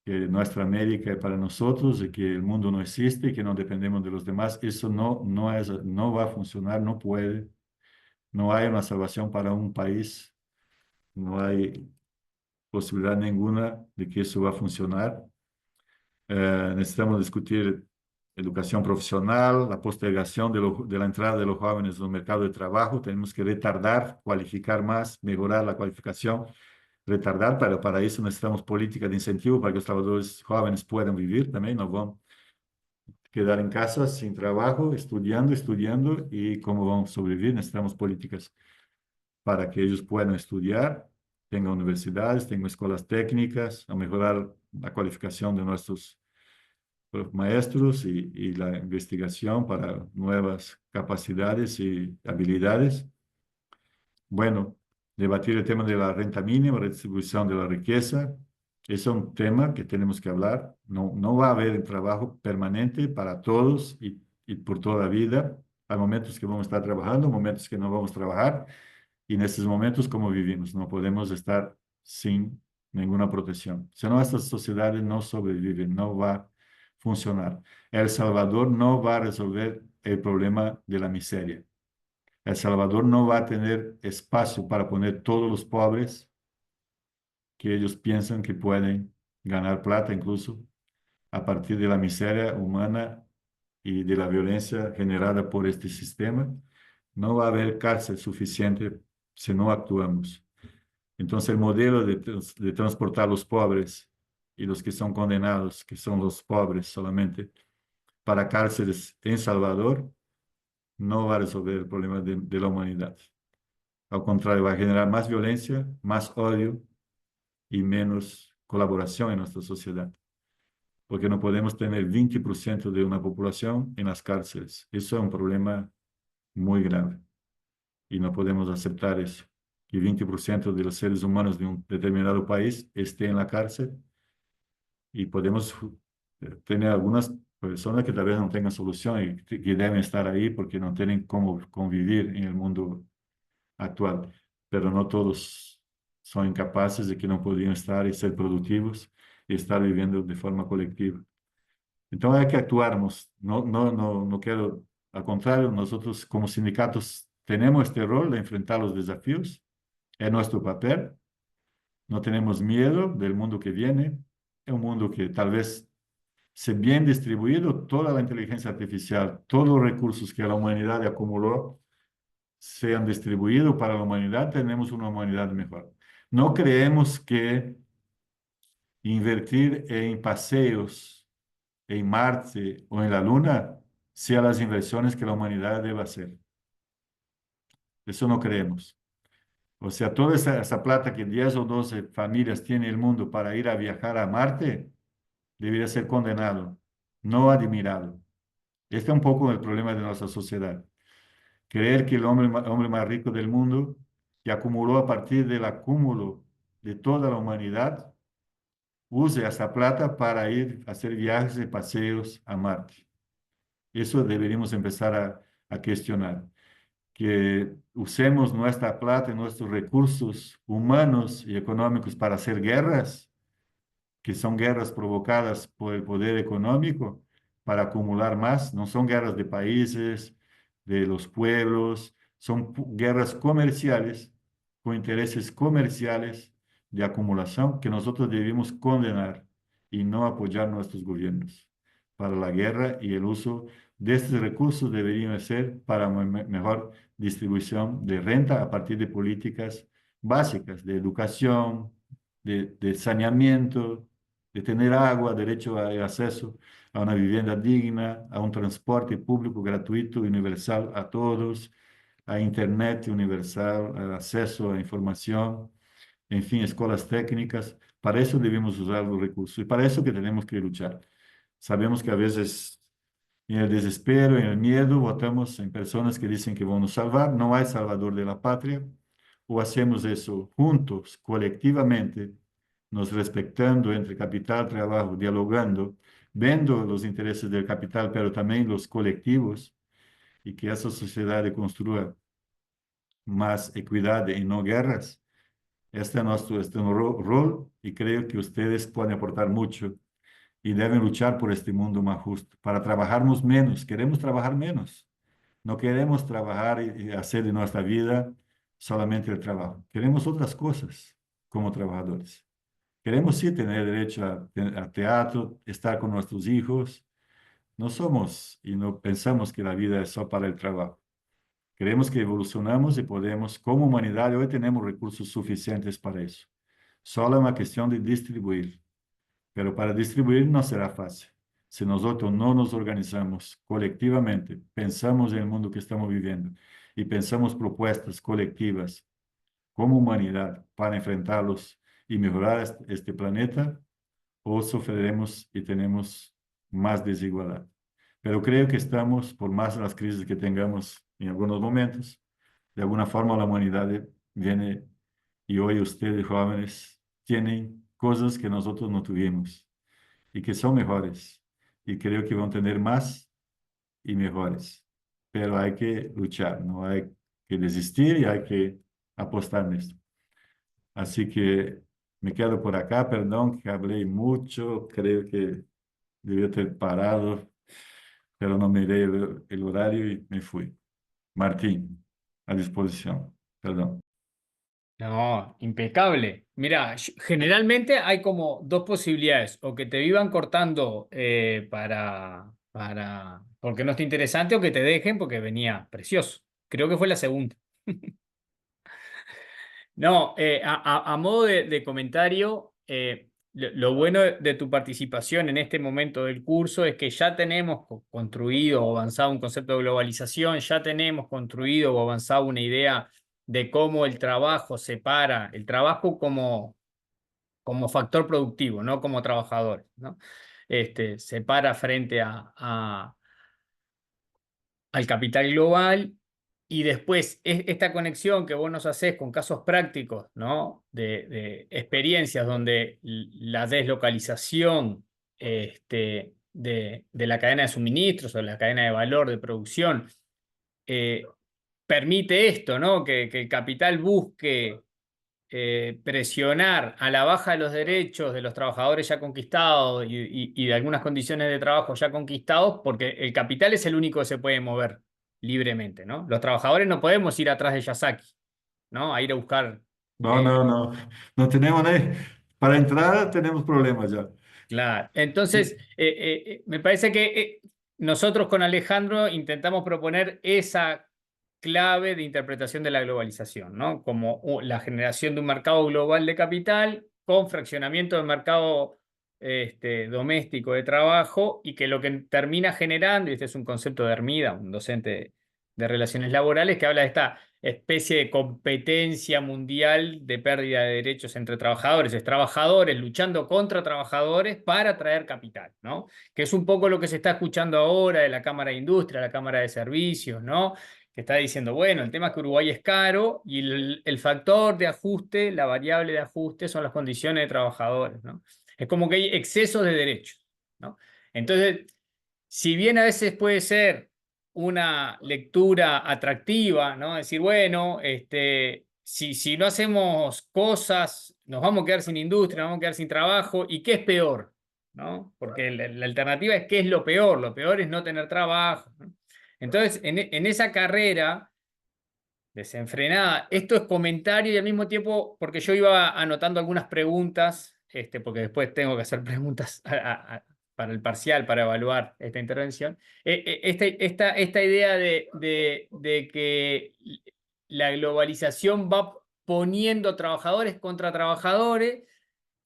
nuestra América es para nosotros y que el mundo no existe y que no dependemos de los demás, eso no va a funcionar, no puede. No hay una salvación para un país, no hay posibilidad ninguna de que eso va a funcionar. Necesitamos discutir educación profesional, la postergación de la entrada de los jóvenes en el mercado de trabajo. Tenemos que retardar, cualificar más, mejorar la cualificación, retardar, pero para eso necesitamos política de incentivo para que los trabajadores jóvenes puedan vivir también. No van a quedar en casa sin trabajo, estudiando, y cómo vamos a sobrevivir. Necesitamos políticas para que ellos puedan estudiar, tengan universidades, tengan escuelas técnicas, a mejorar la cualificación de nuestros maestros y la investigación para nuevas capacidades y habilidades. Bueno, debatir el tema de la renta mínima, redistribución de la riqueza, es un tema que tenemos que hablar. No va a haber trabajo permanente para todos y por toda la vida. Hay momentos que vamos a estar trabajando, momentos que no vamos a trabajar. Y en estos momentos, ¿cómo vivimos? No podemos estar sin ninguna protección. Si no, estas sociedades no sobreviven, no va a funcionar. El Salvador no va a resolver el problema de la miseria. El Salvador no va a tener espacio para poner todos los pobres que ellos piensan que pueden ganar plata incluso a partir de la miseria humana y de la violencia generada por este sistema. No va a haber cárcel suficiente si no actuamos. Entonces, el modelo de transportar los pobres y los que son condenados, que son los pobres solamente, para cárceles en Salvador, no va a resolver el problema de la humanidad. Al contrario, va a generar más violencia, más odio y menos colaboración en nuestra sociedad. Porque no podemos tener 20% de una población en las cárceles. Eso es un problema muy grave. Y no podemos aceptar eso. Que 20% de los seres humanos de un determinado país estén en la cárcel y podemos tener algunas personas que tal vez no tengan solución y que deben estar ahí porque no tienen cómo convivir en el mundo actual. Pero no todos son incapaces de que no podrían estar y ser productivos y estar viviendo de forma colectiva. Entonces hay que actuarnos. No quiero, al contrario, nosotros como sindicatos tenemos este rol de enfrentar los desafíos. Es nuestro papel. No tenemos miedo del mundo que viene. Es un mundo que tal vez, se bien distribuido, toda la inteligencia artificial, todos los recursos que la humanidad acumuló, sean distribuidos para la humanidad, tenemos una humanidad mejor. No creemos que invertir en paseos en Marte o en la Luna sean las inversiones que la humanidad debe hacer. Eso no creemos. O sea, toda esa plata que 10 o 12 familias tiene el mundo para ir a viajar a Marte, debería ser condenado, no admirado. Este es un poco el problema de nuestra sociedad. Creer que el hombre más rico del mundo, que acumuló a partir del acúmulo de toda la humanidad, use esa plata para ir a hacer viajes y paseos a Marte. Eso deberíamos empezar a cuestionar. Que usemos nuestra plata y nuestros recursos humanos y económicos para hacer guerras, que son guerras provocadas por el poder económico, para acumular más. No son guerras de países, de los pueblos, son guerras comerciales, con intereses comerciales de acumulación que nosotros debemos condenar y no apoyar nuestros gobiernos para la guerra, y el uso de estos recursos debería ser para mejor distribución de renta a partir de políticas básicas de educación, de saneamiento, de tener agua, derecho a acceso a una vivienda digna, a un transporte público gratuito, universal a todos, a internet universal, a acceso a información, en fin, escuelas técnicas. Para eso debemos usar los recursos y para eso que tenemos que luchar. Sabemos que a veces en el desespero, en el miedo, votamos en personas que dicen que van a nos salvar. No hay salvador de la patria. O hacemos eso juntos, colectivamente, nos respetando entre capital, trabajo, dialogando, viendo los intereses del capital, pero también los colectivos, y que esa sociedad construya más equidad y no guerras. Este es nuestro rol, y creo que ustedes pueden aportar mucho y deben luchar por este mundo más justo, para trabajarnos menos. Queremos trabajar menos. No queremos trabajar y hacer de nuestra vida solamente el trabajo. Queremos otras cosas como trabajadores. Queremos sí tener derecho a teatro, estar con nuestros hijos. No somos y no pensamos que la vida es solo para el trabajo. Queremos que evolucionamos y podemos, como humanidad, hoy tenemos recursos suficientes para eso. Solo es una cuestión de distribuir. Pero para distribuir no será fácil. Si nosotros no nos organizamos colectivamente, pensamos en el mundo que estamos viviendo y pensamos propuestas colectivas como humanidad para enfrentarlos y mejorar este planeta, o sufriremos y tenemos más desigualdad. Pero creo que estamos, por más las crisis que tengamos en algunos momentos, de alguna forma la humanidad viene, y hoy ustedes jóvenes tienen cosas que nosotros no tuvimos y que son mejores. Y creo que van a tener más y mejores. Pero hay que luchar, no hay que desistir y hay que apostar en esto. Así que me quedo por acá, perdón que hablé mucho, creo que debía ter parado, pero no miré el horario y me fui. Martín, a disposición, perdón. No, impecable. Mira, generalmente hay como dos posibilidades, o que te vivan cortando porque no está interesante, o que te dejen porque venía precioso. Creo que fue la segunda. No, a modo de comentario, lo bueno de tu participación en este momento del curso es que ya tenemos construido o avanzado un concepto de globalización, ya tenemos construido o avanzado una idea de cómo el trabajo separa, el trabajo como factor productivo, no como trabajador, ¿no? Separa frente al capital global. Y después, esta conexión que vos nos hacés con casos prácticos, ¿no? De experiencias donde la deslocalización de la cadena de suministros o la cadena de valor de producción eh, permite esto, ¿no? Que el capital busque presionar a la baja de los derechos de los trabajadores ya conquistados y de algunas condiciones de trabajo ya conquistados, porque el capital es el único que se puede mover libremente, ¿no? Los trabajadores no podemos ir atrás de Yasaki, ¿no? A ir a buscar. No, no, no, no tenemos para entrar tenemos problemas ya. Claro. Entonces, me parece que nosotros con Alejandro intentamos proponer esa clave de interpretación de la globalización, ¿no? Como la generación de un mercado global de capital con fraccionamiento del mercado doméstico de trabajo, y que lo que termina generando, y este es un concepto de Hermida, un docente de relaciones laborales, que habla de especie de competencia mundial de pérdida de derechos entre trabajadores. Es trabajadores luchando contra trabajadores para atraer capital, ¿no? Que es un poco lo que se está escuchando ahora de la Cámara de Industria, la Cámara de Servicios, ¿no? Que está diciendo, bueno, el tema es que Uruguay es caro y el factor de ajuste, la variable de ajuste son las condiciones de trabajadores, ¿no? Es como que hay excesos de derechos, ¿no? Entonces, si bien a veces puede ser una lectura atractiva, ¿no? Decir, bueno, si no hacemos cosas, nos vamos a quedar sin industria, nos vamos a quedar sin trabajo, ¿y qué es peor? ¿No? Porque la alternativa es qué es lo peor es no tener trabajo, ¿no? Entonces, en esa carrera desenfrenada, esto es comentario y al mismo tiempo, porque yo iba anotando algunas preguntas, porque después tengo que hacer preguntas para el parcial, para evaluar esta intervención. Esta idea de que la globalización va poniendo trabajadores contra trabajadores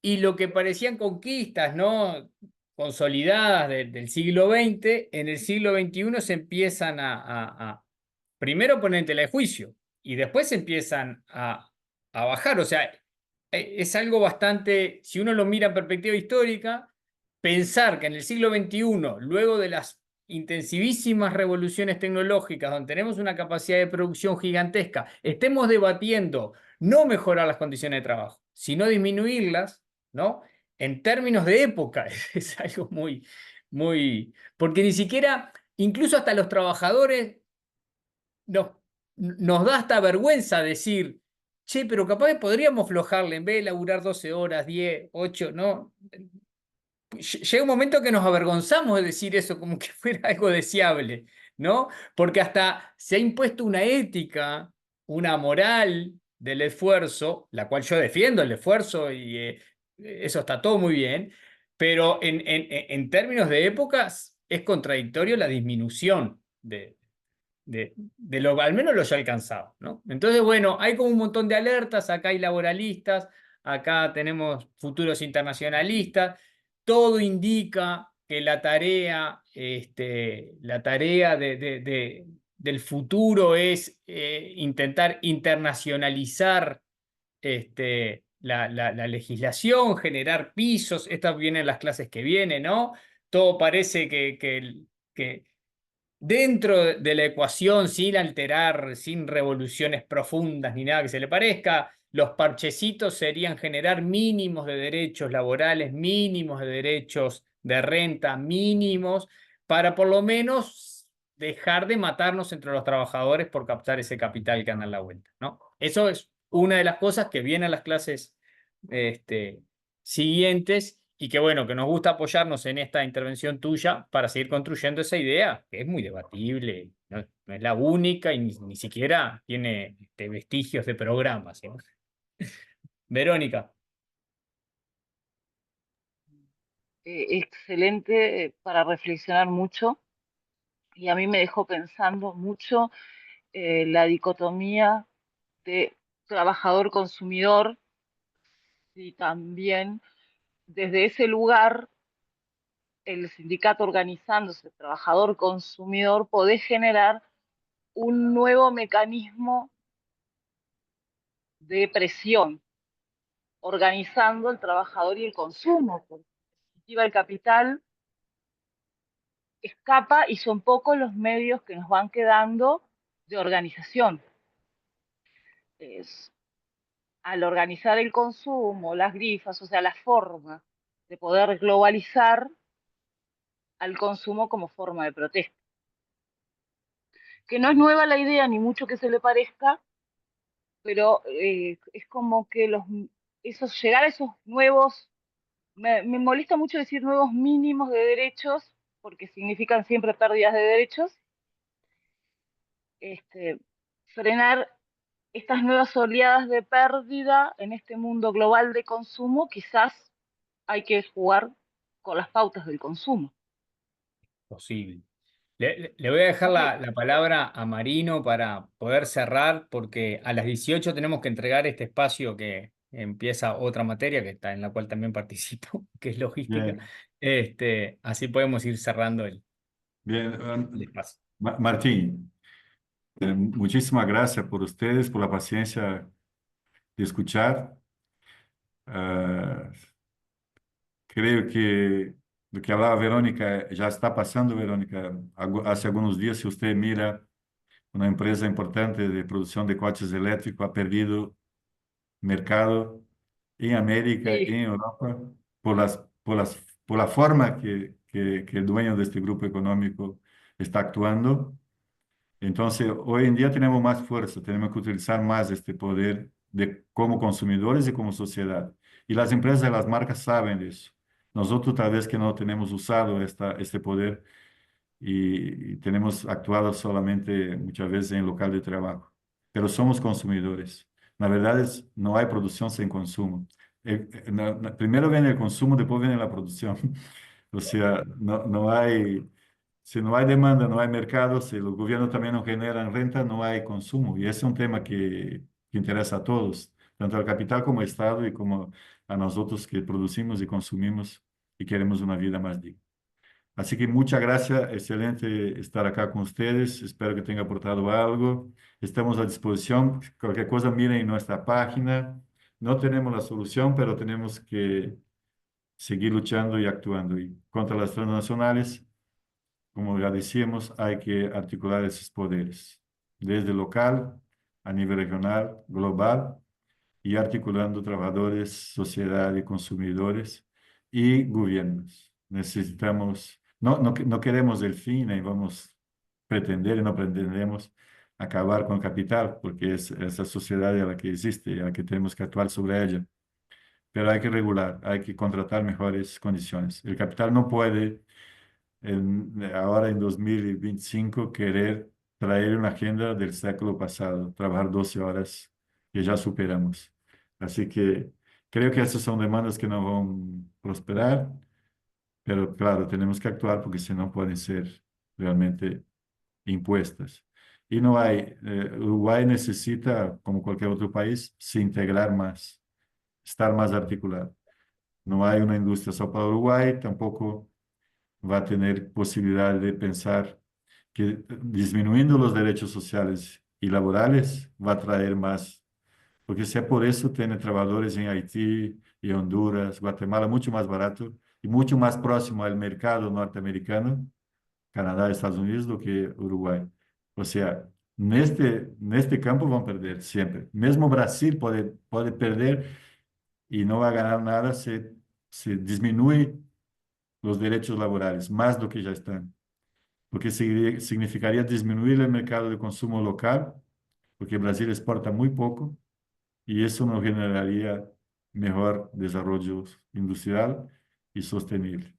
y lo que parecían conquistas, ¿no? Consolidadas del siglo XX, en el siglo XXI se empiezan primero poner en tela de juicio y después se empiezan a bajar. O sea, es algo bastante, si uno lo mira en perspectiva histórica, pensar que en el siglo XXI, luego de las intensivísimas revoluciones tecnológicas, donde tenemos una capacidad de producción gigantesca, estemos debatiendo no mejorar las condiciones de trabajo, sino disminuirlas, ¿no? En términos de época, es algo muy, porque ni siquiera, incluso hasta los trabajadores, nos da hasta vergüenza decir, che, pero capaz que podríamos aflojarle, en vez de laburar 12 horas, 10, 8, ¿no? Llega un momento que nos avergonzamos de decir eso como que fuera algo deseable, ¿no? Porque hasta se ha impuesto una ética, una moral del esfuerzo, la cual yo defiendo el esfuerzo y eso está todo muy bien, pero en términos de épocas es contradictorio la disminución de lo, al menos lo ya alcanzado, ¿no? Entonces, bueno, hay como un montón de alertas, acá hay laboralistas, acá tenemos futuros internacionalistas, todo indica que la tarea del futuro es intentar internacionalizar la legislación, generar pisos, estas vienen las clases que vienen, ¿no? Todo parece que dentro de la ecuación, sin alterar, sin revoluciones profundas ni nada que se le parezca, los parchecitos serían generar mínimos de derechos laborales, mínimos de derechos de renta, mínimos, para por lo menos dejar de matarnos entre los trabajadores por captar ese capital que anda en la vuelta, ¿no? Eso es una de las cosas que viene a las clases siguientes y que bueno, que nos gusta apoyarnos en esta intervención tuya para seguir construyendo esa idea, que es muy debatible, no es la única y ni siquiera tiene vestigios de programas, ¿no? Verónica. Excelente para reflexionar mucho y a mí me dejó pensando mucho la dicotomía de trabajador-consumidor y también desde ese lugar el sindicato organizándose trabajador-consumidor puede generar un nuevo mecanismo de presión, organizando el trabajador y el consumo, porque el capital escapa y son pocos los medios que nos van quedando de organización. Al organizar el consumo, las grifas, o sea, la forma de poder globalizar al consumo como forma de protesta. Que no es nueva la idea, ni mucho que se le parezca, pero es como que llegar a esos nuevos, me molesta mucho decir nuevos mínimos de derechos, porque significan siempre pérdidas de derechos, frenar estas nuevas oleadas de pérdida en este mundo global de consumo, quizás hay que jugar con las pautas del consumo. Posible. Le voy a dejar la palabra a Marino para poder cerrar, porque a las 18 tenemos que entregar este espacio que empieza otra materia que está en la cual también participo, que es logística. Así podemos ir cerrando el Bien, espacio. Martín, Muchísimas gracias por ustedes, por la paciencia de escuchar. Ah, creo que lo que hablaba Verónica ya está pasando, Verónica. Hace algunos días, si usted mira, una empresa importante de producción de coches eléctricos ha perdido mercado en América, en Sí. Europa, por la forma que el dueño de este grupo económico está actuando. Entonces, hoy en día tenemos más fuerza, tenemos que utilizar más este poder como consumidores y como sociedad. Y las empresas y las marcas saben de eso. Nosotros tal vez que no tenemos usado este poder y tenemos actuado solamente muchas veces en el local de trabajo. Pero somos consumidores. La verdad es, no hay producción sin consumo. Primero viene el consumo, después viene la producción. O sea, no hay, si no hay demanda, no hay mercado, si los gobiernos también no generan renta, no hay consumo. Y ese es un tema que interesa a todos, tanto al capital como al Estado y como a nosotros que producimos y consumimos y queremos una vida más digna. Así que muchas gracias, excelente estar acá con ustedes, espero que tenga aportado algo. Estamos a disposición, cualquier cosa miren en nuestra página. No tenemos la solución, pero tenemos que seguir luchando y actuando. Y contra las transnacionales, como ya decíamos, hay que articular esos poderes, desde local, a nivel regional, global, y articulando trabajadores, sociedad y consumidores y gobiernos. Necesitamos, no queremos el fin, ni vamos a pretender y no pretendemos acabar con el capital, porque es esa sociedad a la que existe y a la que tenemos que actuar sobre ella. Pero hay que regular, hay que contratar mejores condiciones. El capital no puede ahora en 2025 querer traer una agenda del século pasado, trabajar 12 horas que ya superamos. Así que creo que esas son demandas que no van a prosperar, pero claro, tenemos que actuar porque si no pueden ser realmente impuestas. Y no hay, Uruguay necesita, como cualquier otro país, se integrar más, estar más articulado. No hay una industria solo para Uruguay, tampoco va a tener posibilidad de pensar que disminuyendo los derechos sociales y laborales va a traer más, porque si es por eso tiene trabajadores en Haití y Honduras, Guatemala mucho más barato y mucho más próximo al mercado norteamericano, Canadá, Estados Unidos, do que Uruguay. O sea, neste campo vão perder siempre. Mesmo Brasil pode perder y no va a ganar nada se disminuye los derechos laborales, más do que ya están, porque significaría disminuir el mercado de consumo local, porque Brasil exporta muy poco y eso no generaría mejor desarrollo industrial y sostenible.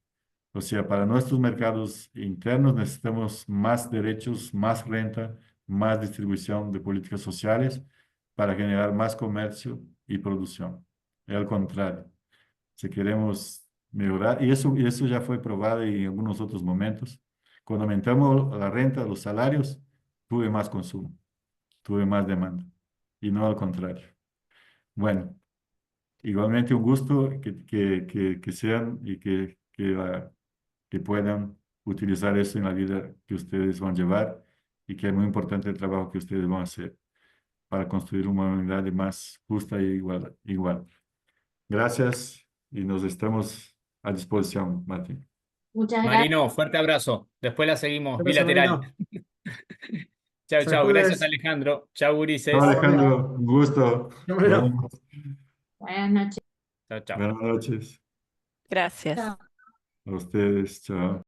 O sea, para nuestros mercados internos necesitamos más derechos, más renta, más distribución de políticas sociales para generar más comercio y producción. Es al contrario. Si queremos mejorar, y eso ya fue probado en algunos otros momentos, cuando aumentamos la renta, los salarios, tuve más consumo, tuve más demanda, y no al contrario. Bueno, igualmente un gusto que sean y que puedan utilizar eso en la vida que ustedes van a llevar y que es muy importante el trabajo que ustedes van a hacer para construir una humanidad más justa y igual. Gracias y nos estamos a disposición, Martín. Muchas gracias. Marino, fuerte abrazo. Después la seguimos Abrazo, bilateral. Marino. Chao, chao. Gracias, Saludes. Alejandro. Chao, Ulises. Chao, Alejandro, un gusto. Chao, Nos Marino. vemos. Buenas noches. Chao, chao. Buenas noches Gracias. Chao. a ustedes. Chao.